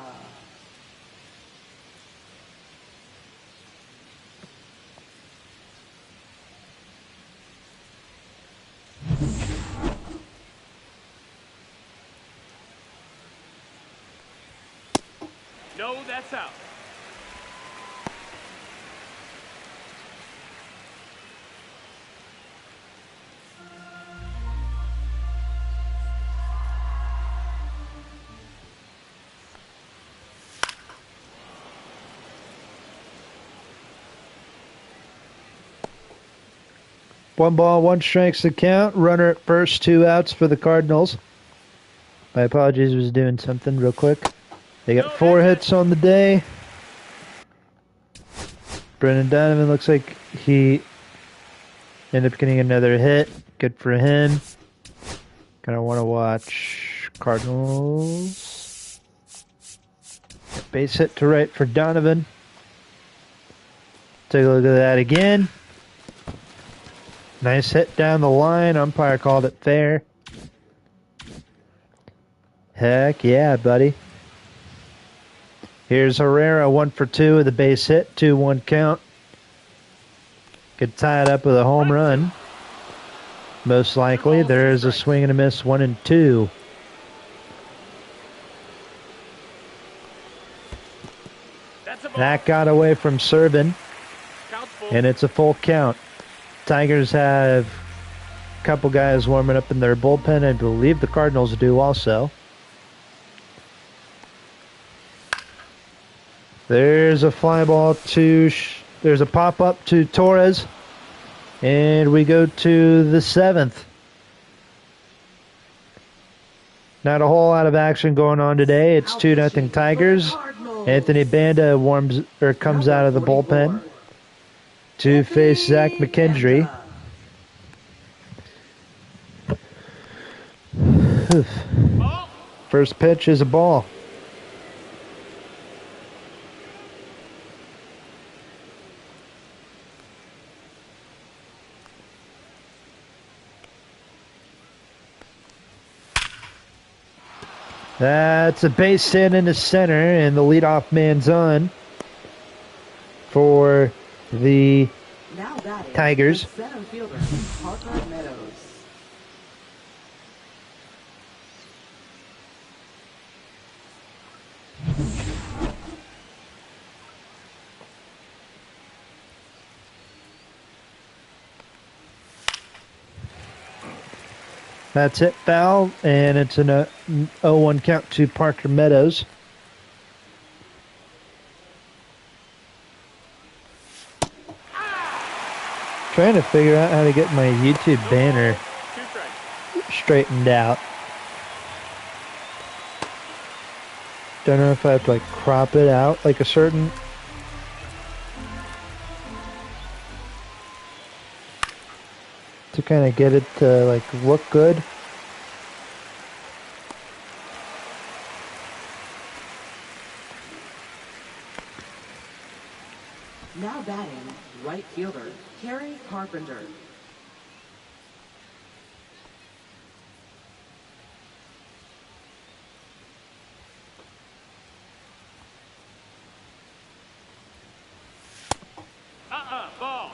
S2: No, that's out.
S1: One ball, 1 strike's the count. Runner at first, 2 outs for the Cardinals. My apologies, was doing something real quick. They got 4 hits on the day. Brendan Donovan looks like he ended up getting another hit. Good for him. Kind of want to watch Cardinals. Base hit to right for Donovan. Take a look at that again. Nice hit down the line. Umpire called it fair. Heck yeah, buddy. Here's Herrera, 1 for 2 with a base hit, 2-1 count. Could tie it up with a home run. Most likely. There's a swing and a miss, 1-2. That got away from Servin, and it's a full count. Tigers have a couple guys warming up in their bullpen. I believe the Cardinals do also. There's a fly ball to... There's a pop-up to Torres. And we go to the 7th. Not a whole lot of action going on today. It's 2-0 Tigers. Anthony Banda comes out of the bullpen to face Zach McKendry. First pitch is a ball. That's a base hit into center, and the leadoff man's on for the
S3: Now batting,
S1: Tigers.
S3: the center fielder, Parker Meadows.
S1: That's it, foul, and it's an 0-1 count to Parker Meadows. Trying to figure out how to get my YouTube banner straightened out. Don't know if I have to like crop it out like a certain... to kind of get it to like look good.
S3: Now batting, right fielder, Kerry Carpenter.
S2: Ball.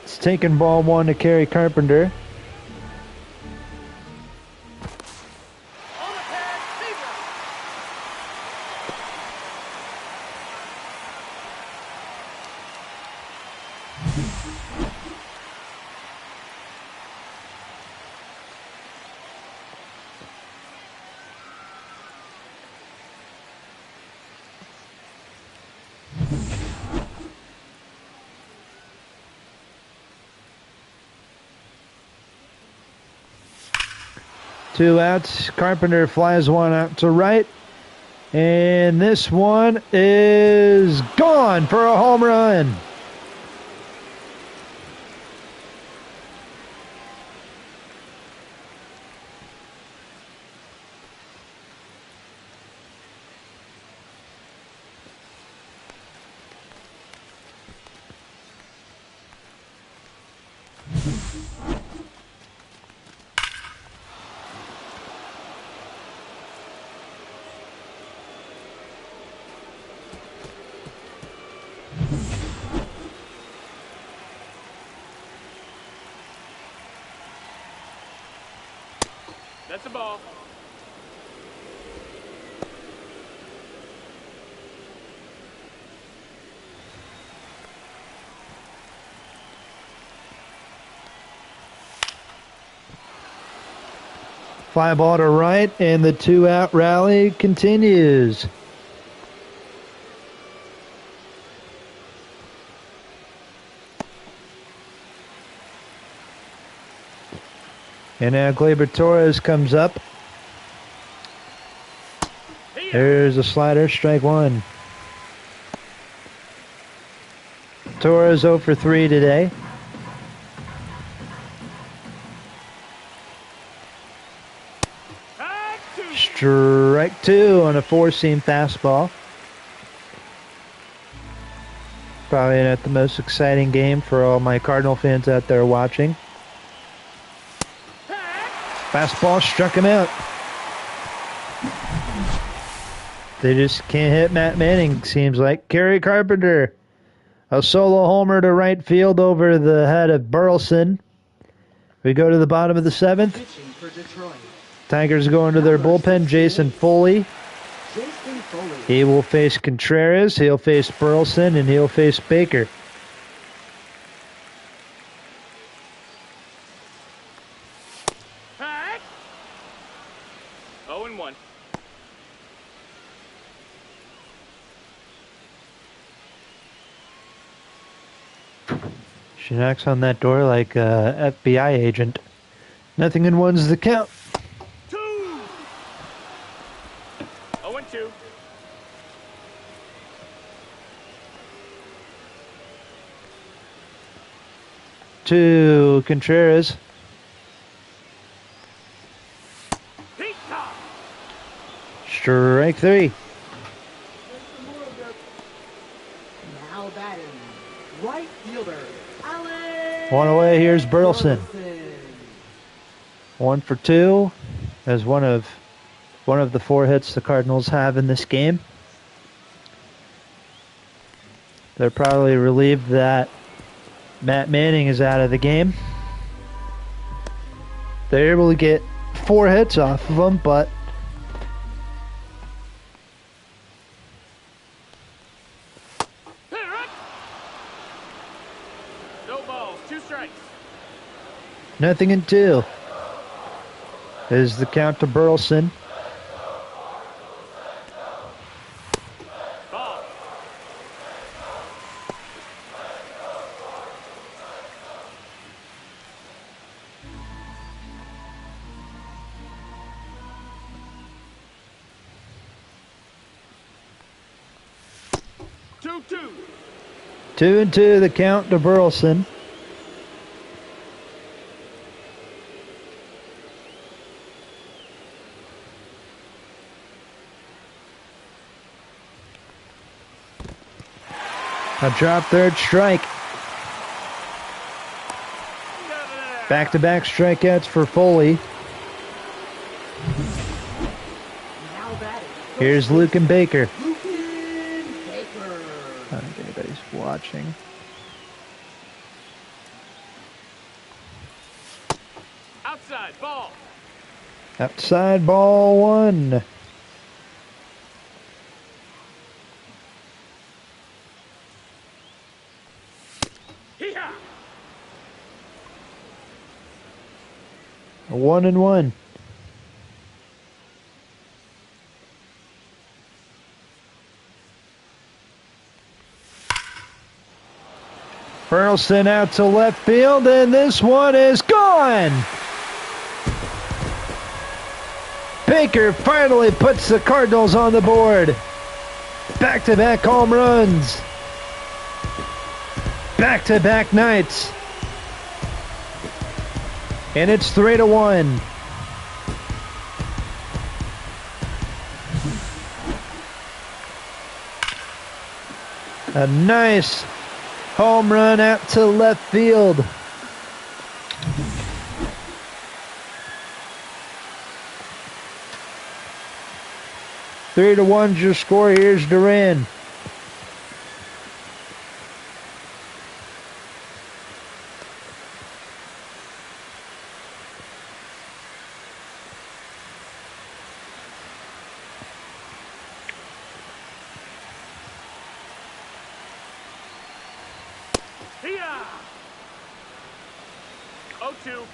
S1: It's taking ball one to Kerry Carpenter. Two outs. Carpenter flies one out to right. And this one is gone for a home run.
S2: That's a ball.
S1: Fly ball to right, and the two-out rally continues. And now Gleyber Torres comes up. There's a slider, strike one. Torres 0 for 3 today. Strike two on a four-seam fastball. Probably not the most exciting game for all my Cardinal fans out there watching. Fastball struck him out. They just can't hit Matt Manning, seems like. Kerry Carpenter, a solo homer to right field over the head of Burleson. We go to the bottom of the seventh.
S3: Pitching for Detroit,
S1: Tigers go into their bullpen. Jason Foley.
S3: Jason Foley.
S1: He will face Contreras, he'll face Burleson, and he'll face Baker.
S2: Pack. 0-1.
S1: She knocks on that door like a FBI agent. Nothing in one's the count.
S2: 2. 0-2.
S1: To Contreras. Strike three.
S3: Now batting, right fielder, Alex.
S1: One away, here's Burleson.
S3: Burleson.
S1: 1 for 2 as one of One of the 4 hits the Cardinals have in this game. They're probably relieved that Matt Manning is out of the game. They're able to get 4 hits off of him, but
S2: No balls, 2 strikes.
S1: nothing in 2. Is the count to Burleson.
S2: Ball. Two,
S1: 2-2, the count to Burleson. A drop third strike. Back-to-back strikeouts for Foley.
S3: Now batting.
S1: Here's Lucan Baker.
S3: Lucan Baker.
S1: I don't think anybody's watching.
S2: outside, ball.
S1: Outside ball 1.
S2: Hee-haw.
S1: 1-1. Burleson out to left field, and this one is gone. Baker finally puts the Cardinals on the board. Back-to-back home runs. Back-to-back nights. And it's 3-1. A nice home run out to left field. Three to one's your score. Here's Duran.
S2: Hee-haw. 0-2.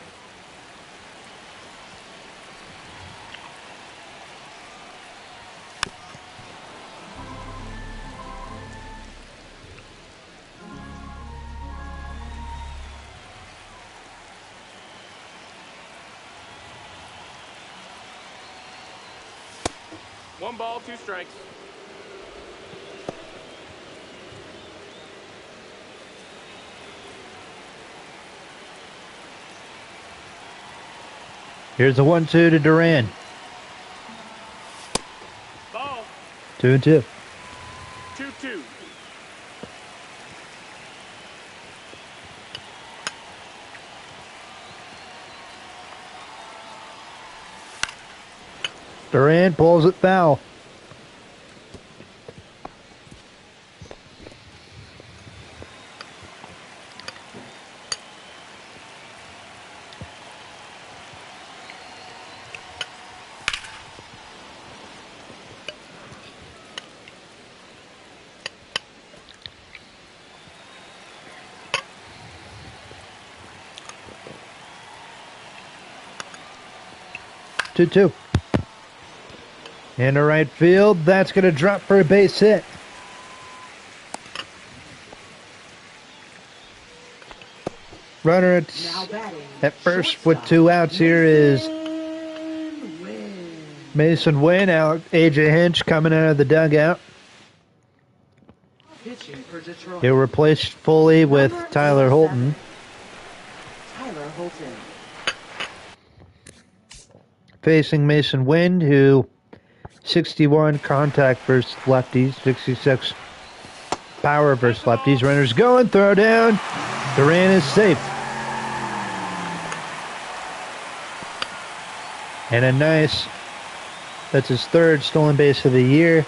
S2: One ball, 2 strikes.
S1: Here's a 1-2 to Duran.
S2: Ball.
S1: 2-2.
S2: 2-2.
S1: Duran pulls it foul. Two. Into right field. That's going to drop for a base hit. Runner at first with 2 outs here is Mason Wynn. Out AJ Hinch coming out of the dugout.
S3: Pitching for Detroit.
S1: He'll replace Foley with Tyler Holton.
S3: Tyler Holton.
S1: Facing Mason Wynn, who 61 contact versus lefties, 66 power versus lefties. Runners going, throw down. Duran is safe. And a nice That's his third stolen base of the year.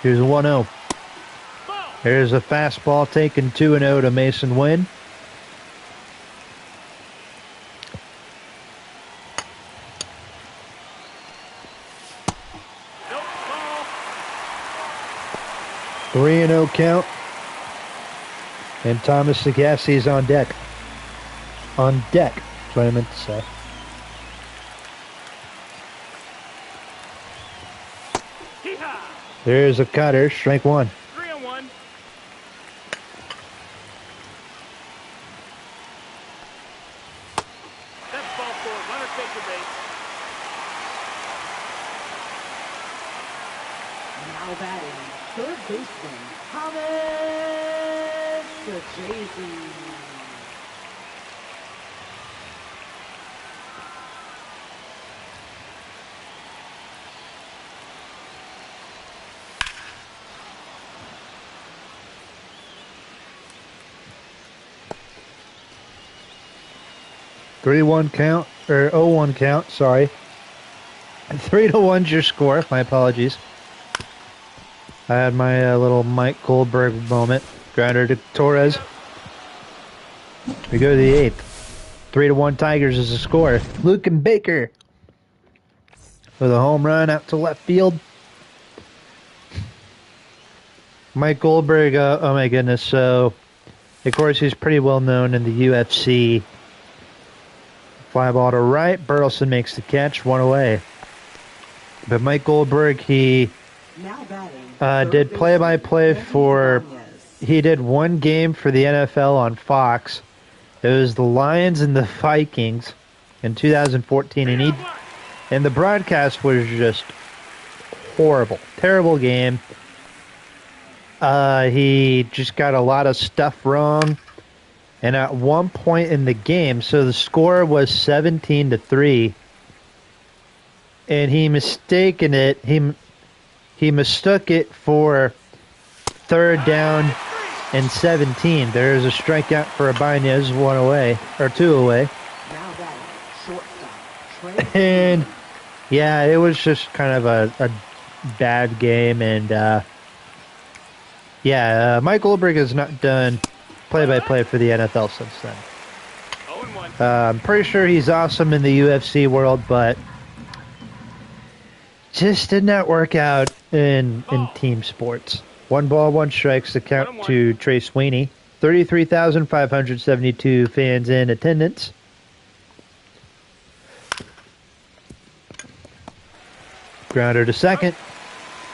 S1: Here's a 1-0. There's a fastball taken 2-0 to Mason Wynn.
S2: Nope, ball.
S1: 3-0 count. And Thomas Sagassi's on deck. On deck, that's what I meant to say.
S2: Hee-haw.
S1: There's a cutter, strike one.
S2: 3-1. That's ball four. Runner takes the base.
S3: Now batting, third baseman, Thomas Sagassi's.
S1: Or 0-1 count, sorry. 3-1's your score, my apologies. I had my little Mike Goldberg moment. Grounder to Torres. We go to the eighth. 3-1 Tigers is the score. Luke and Baker with a home run out to left field. Mike Goldberg, oh my goodness, so of course he's pretty well known in the UFC. Fly ball to right, Burleson makes the catch, one away. But Mike Goldberg, he
S3: Now batting,
S1: did play-by-play for, he did one game for the NFL on Fox. It was the Lions and the Vikings in 2014, and the broadcast was just horrible. Terrible game. He just got a lot of stuff wrong. And at one point in the game, so the score was 17-3, and he mistook it for third down and 17. There's a strikeout for Ibanez, one away, or two away.
S3: Now batting, shortstop,
S1: And yeah, it was just kind of a bad game, and Mike Goldberg has not done play-by-play for the NFL since then.
S2: 0-1.
S1: I'm pretty sure he's awesome in the UFC world, but just did not work out in team sports. 1-1 strikes the count to Trey Sweeney. 33,572 fans in attendance. Grounder to second.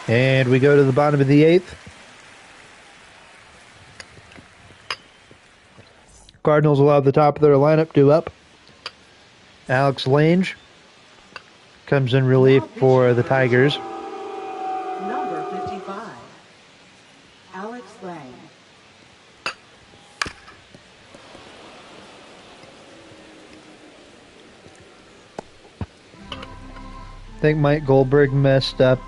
S1: And we go to the bottom of the eighth. Cardinals will have the top of their lineup due up. Alex Lange comes in relief for the Tigers.
S3: number 55, Alex Lang.
S1: I think Mike Goldberg messed up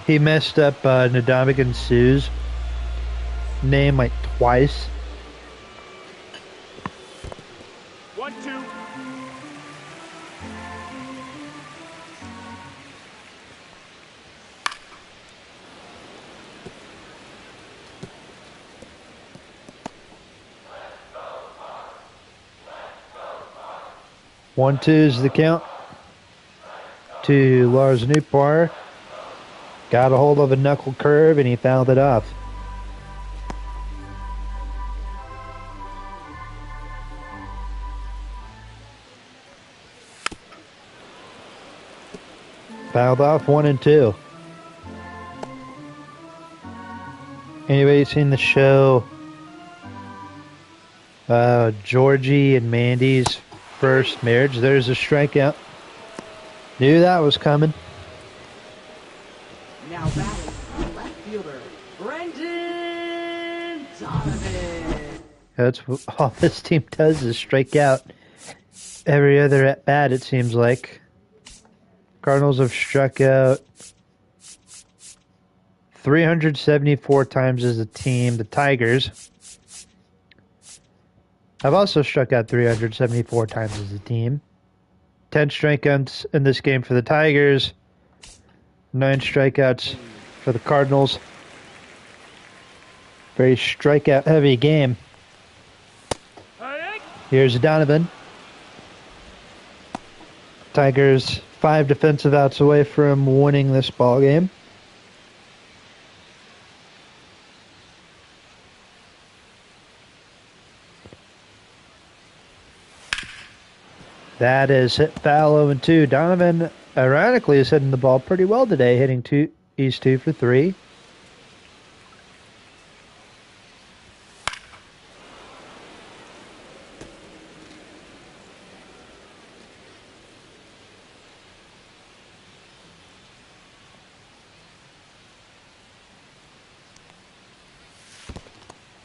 S1: he messed up Ndamukong Suh's name like twice.
S2: 1-2.
S1: One, two is the count to Lars Nootbaar. Got a hold of a knuckle curve and he fouled it off. Fouled off 1 and 2. Anybody seen the show Georgie and Mandy's First Marriage? There's a strikeout. Knew that was coming.
S3: Now batting, left fielder, Brendan Donovan.
S1: That's what all this team does is strike out every other at bat, it seems like. Cardinals have struck out 374 times as a team. The Tigers have also struck out 374 times as a team. 10 strikeouts in this game for the Tigers. 9 strikeouts for the Cardinals. Very strikeout-heavy game. Here's Donovan. Tigers 5 defensive outs away from winning this ball game. That is hit foul 0-2. Donovan, ironically, is hitting the ball pretty well today, hitting he's 2 for 3.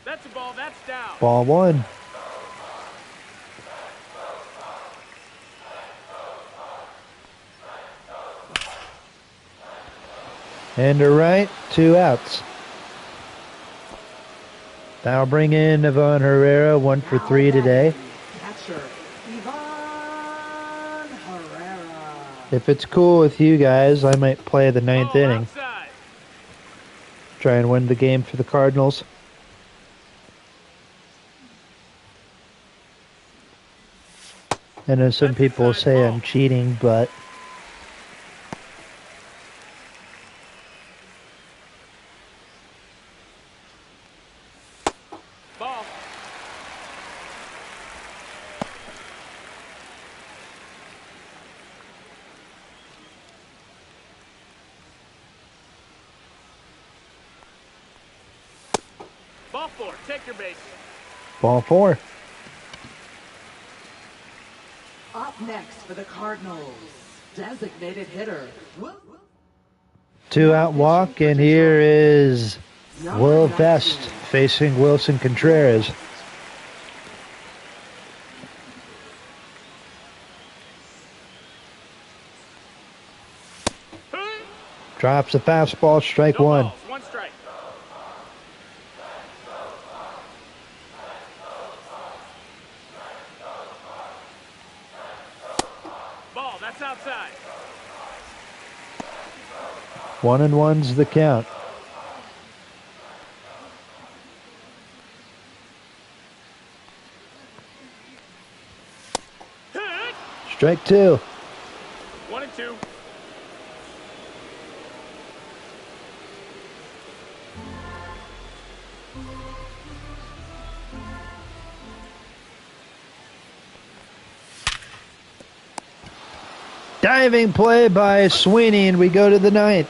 S2: That's a ball. That's down.
S1: Ball 1. And to right, 2 outs. That'll bring in Ivan Herrera, 1 for 3 today.
S3: Catcher, Ivan Herrera.
S1: If it's cool with you guys, I might play the 9th
S2: Ball
S1: inning.
S2: outside.
S1: Try and win the game for the Cardinals. I know some people say I'm cheating, but
S2: Ball. Ball 4. Take your base.
S1: ball 4.
S3: Up next for the Cardinals, designated hitter.
S1: 2 out walk, and here is Will Vest facing Wilson Contreras. Drops a fastball, strike
S2: No
S1: 1.
S2: balls. 1 strike. Ball. That's outside.
S1: 1-1's the count.
S2: Hit.
S1: Strike 2.
S2: 1-2.
S1: Diving play by Sweeney, and we go to the 9th.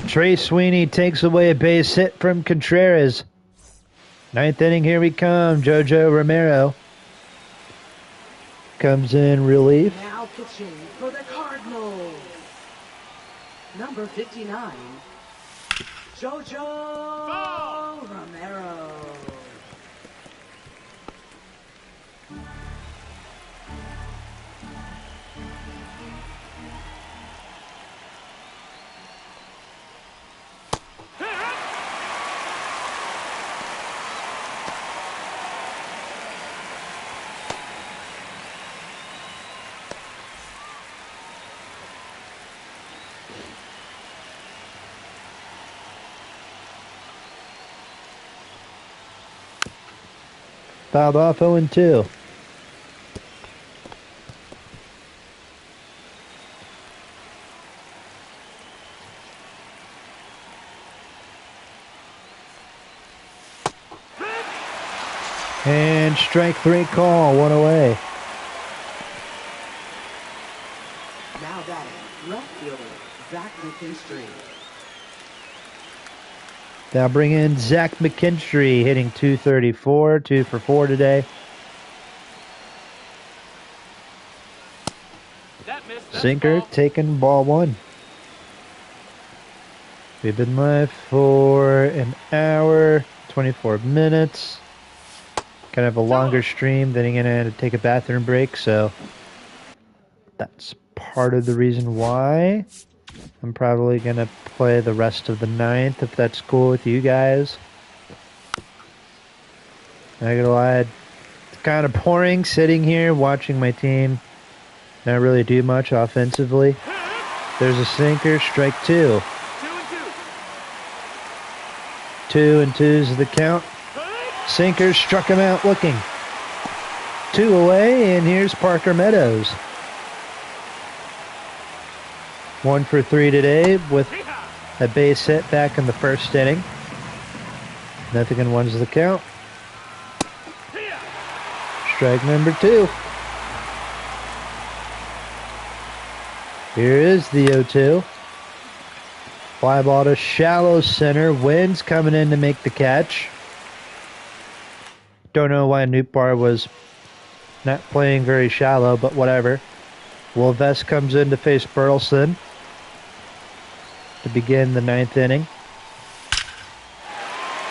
S1: Trey Sweeney takes away a base hit from Contreras. 9th inning, here we come. Jojo Romero comes in relief.
S3: Now pitching for the Cardinals, number 59, Jojo Romero.
S1: Fouled off 0-2. And strike 3 call, 1 away.
S3: Now batting, left fielder, Zach McKinstry.
S1: Now bring in Zach McKinstry, hitting 234, 2 for 4 today.
S2: That missed. That's
S1: Sinker
S2: ball.
S1: taking ball 1. We've been live for an hour, 24 minutes. Kind of a longer stream, then again I had to take a bathroom break, so that's part of the reason why. I'm probably going to play the rest of the ninth if that's cool with you guys. Not gonna lie, it's kind of boring sitting here watching my team not really do much offensively. There's a sinker, strike two. 2-2 is the count. Sinker struck him out looking. 2 away, and here's Parker Meadows. 1 for 3 today with a base hit back in the first inning. 0-1's the count. Strike number 2. Here is the 0-2. Fly ball to shallow center. Wins coming in to make the catch. Don't know why Nootbaar was not playing very shallow, but whatever. Wolvest comes in to face Burleson to begin the 9th inning.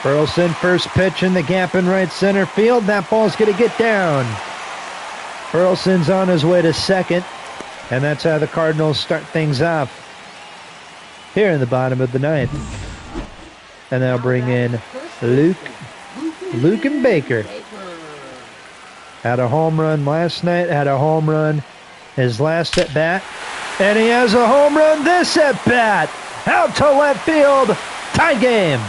S1: Burleson, first pitch in the gap in right center field. That ball's going to get down. Burleson's on his way to second, and that's how the Cardinals start things off here in the bottom of the 9th. And they'll bring in Luke and Baker. Had a home run last night, had a home run his last at bat, and he has a home run this at bat. Out to left field, tie game.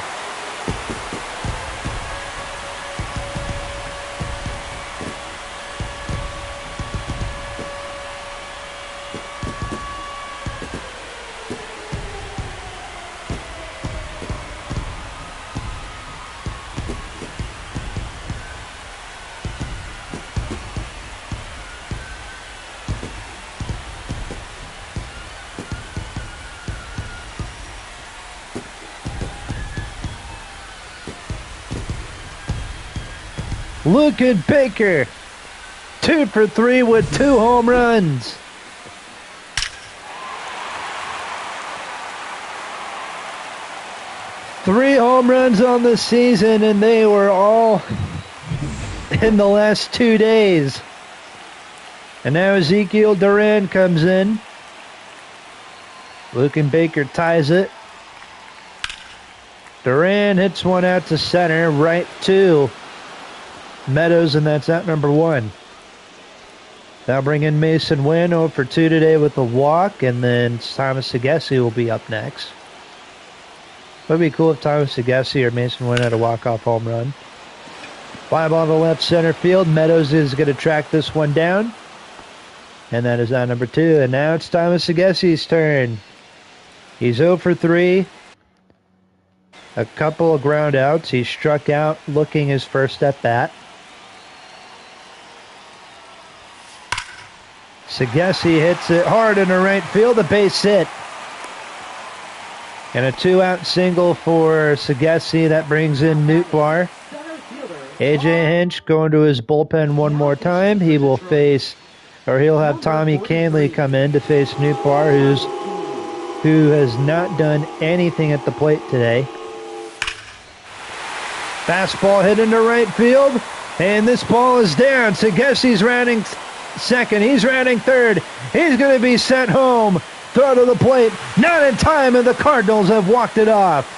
S1: Luke and Baker, 2 for 3 with 2 home runs. Three home runs on the season, and they were all in the last 2 days. And now Ezekiel Duran comes in. Luke and Baker ties it. Duran hits one out to center, right to Meadows, and that's out number 1. They'll bring in Mason Wynn, 0 for 2 today with a walk, and then Thomas Segesi will be up next. Would be cool if Thomas Segesi or Mason Wynn had a walk-off home run. Fly ball to left center field. Meadows is going to track this one down, and that is out number 2. And now it's Thomas Segesi's turn. He's 0 for 3. A couple of ground outs. He struck out looking his first at bat. Segesi hits it hard in the right field, a base hit. And a 2-out single for Segesi. That brings in Nootbaar. AJ Hinch going to his bullpen one more time. He will face, or he'll have Tommy Canley come in to face Nootbaar, who has not done anything at the plate today. Fastball hit into right field, and this ball is down. Segesi's rounding second. He's rounding third. He's going to be sent home. Throw to the plate. Not in time, and the Cardinals have walked it off.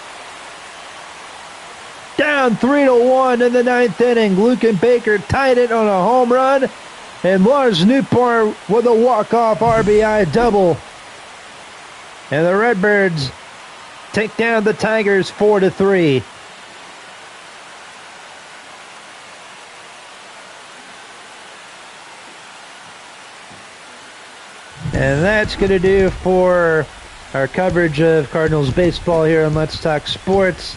S1: Down 3-1 in the 9th inning. Luke and Baker tied it on a home run, and Lars Nootbaar with a walk-off RBI double. And the Redbirds take down the Tigers 4-3. And that's going to do for our coverage of Cardinals baseball here on Let's Talk Sports.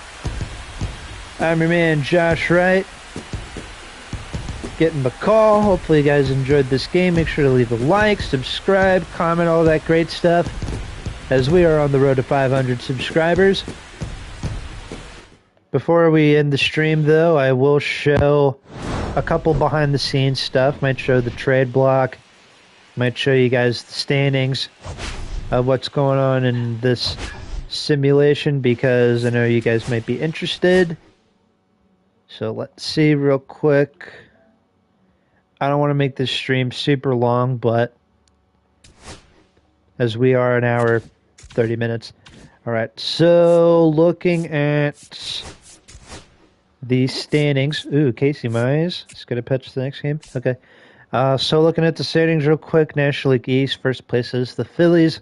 S1: I'm your man, Josh Wright, getting the call. Hopefully you guys enjoyed this game. Make sure to leave a like, subscribe, comment, all that great stuff, as we are on the road to 500 subscribers. Before we end the stream, though, I will show a couple behind-the-scenes stuff. Might show the trade block. Might show you guys the standings of what's going on in this simulation, because I know you guys might be interested. So let's see real quick. I don't want to make this stream super long, but as we are an hour 30 minutes. All right, so looking at the standings. Ooh, Casey Mize is going to pitch the next game. Okay. So looking at the standings real quick, National League East, first place is the Phillies.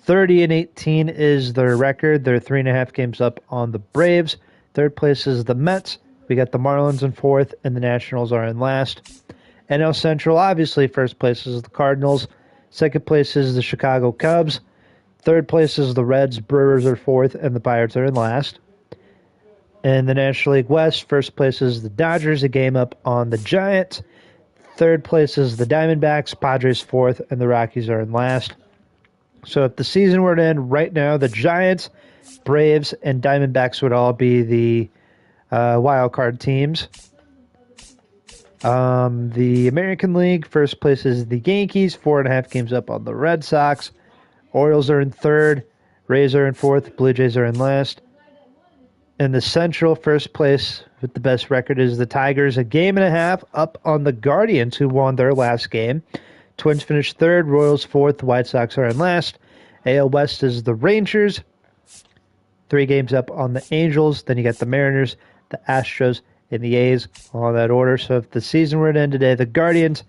S1: 30-18 is their record. They're 3.5 games up on the Braves. Third place is the Mets. We got the Marlins in fourth, and the Nationals are in last. NL Central, obviously, first place is the Cardinals. Second place is the Chicago Cubs. Third place is the Reds. Brewers are fourth, and the Pirates are in last. In the National League West, first place is the Dodgers, a game up on the Giants. Third place is the Diamondbacks. Padres fourth, and the Rockies are in last. So if the season were to end right now, the Giants, Braves, and Diamondbacks would all be the wild card teams. The American League, first place is the Yankees, 4.5 games up on the Red Sox. Orioles are in third. Rays are in fourth. Blue Jays are in last. In the Central, first place with the best record is the Tigers, a game and a half up on the Guardians, who won their last game. Twins finished third, Royals fourth, White Sox are in last. AL West is the Rangers, 3 games up on the Angels. Then you got the Mariners, the Astros, and the A's, all in that order. So if the season were to end today, the Guardians,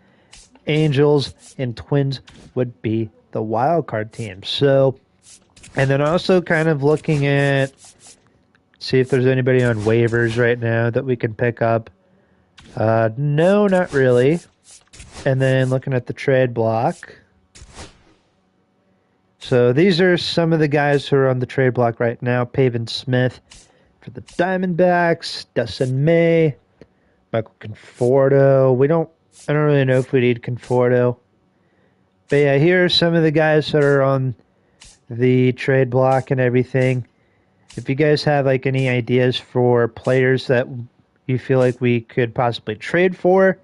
S1: Angels, and Twins would be the wild card teams. So, and then also kind of looking at, see if there's anybody on waivers right now that we can pick up. No, not really. And then looking at the trade block. So these are some of the guys who are on the trade block right now. Pavin Smith for the Diamondbacks. Dustin May. Michael Conforto. I don't really know if we need Conforto. But yeah, here are some of the guys that are on the trade block and everything. If you guys have like any ideas for players that you feel like we could possibly trade for,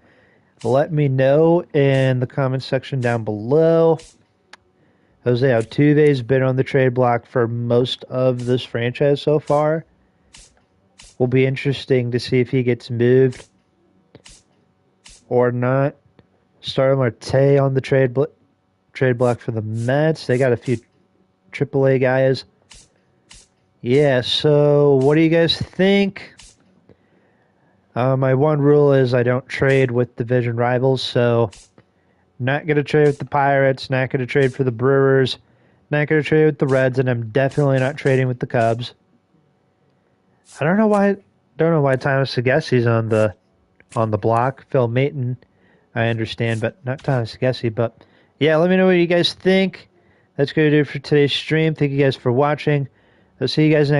S1: let me know in the comments section down below. Jose Altuve's been on the trade block for most of this franchise so far. Will be interesting to see if he gets moved or not. Starling Marte on the trade block for the Mets. They got a few AAA guys. Yeah, so what do you guys think? My one rule is I don't trade with division rivals, so not going to trade with the Pirates, not going to trade for the Brewers, not going to trade with the Reds, and I'm definitely not trading with the Cubs. I don't know why Thomas Segesi's on the block. Phil Maton, I understand, but not Thomas Segesi. But yeah, let me know what you guys think. That's going to do it for today's stream. Thank you guys for watching. I'll see you guys next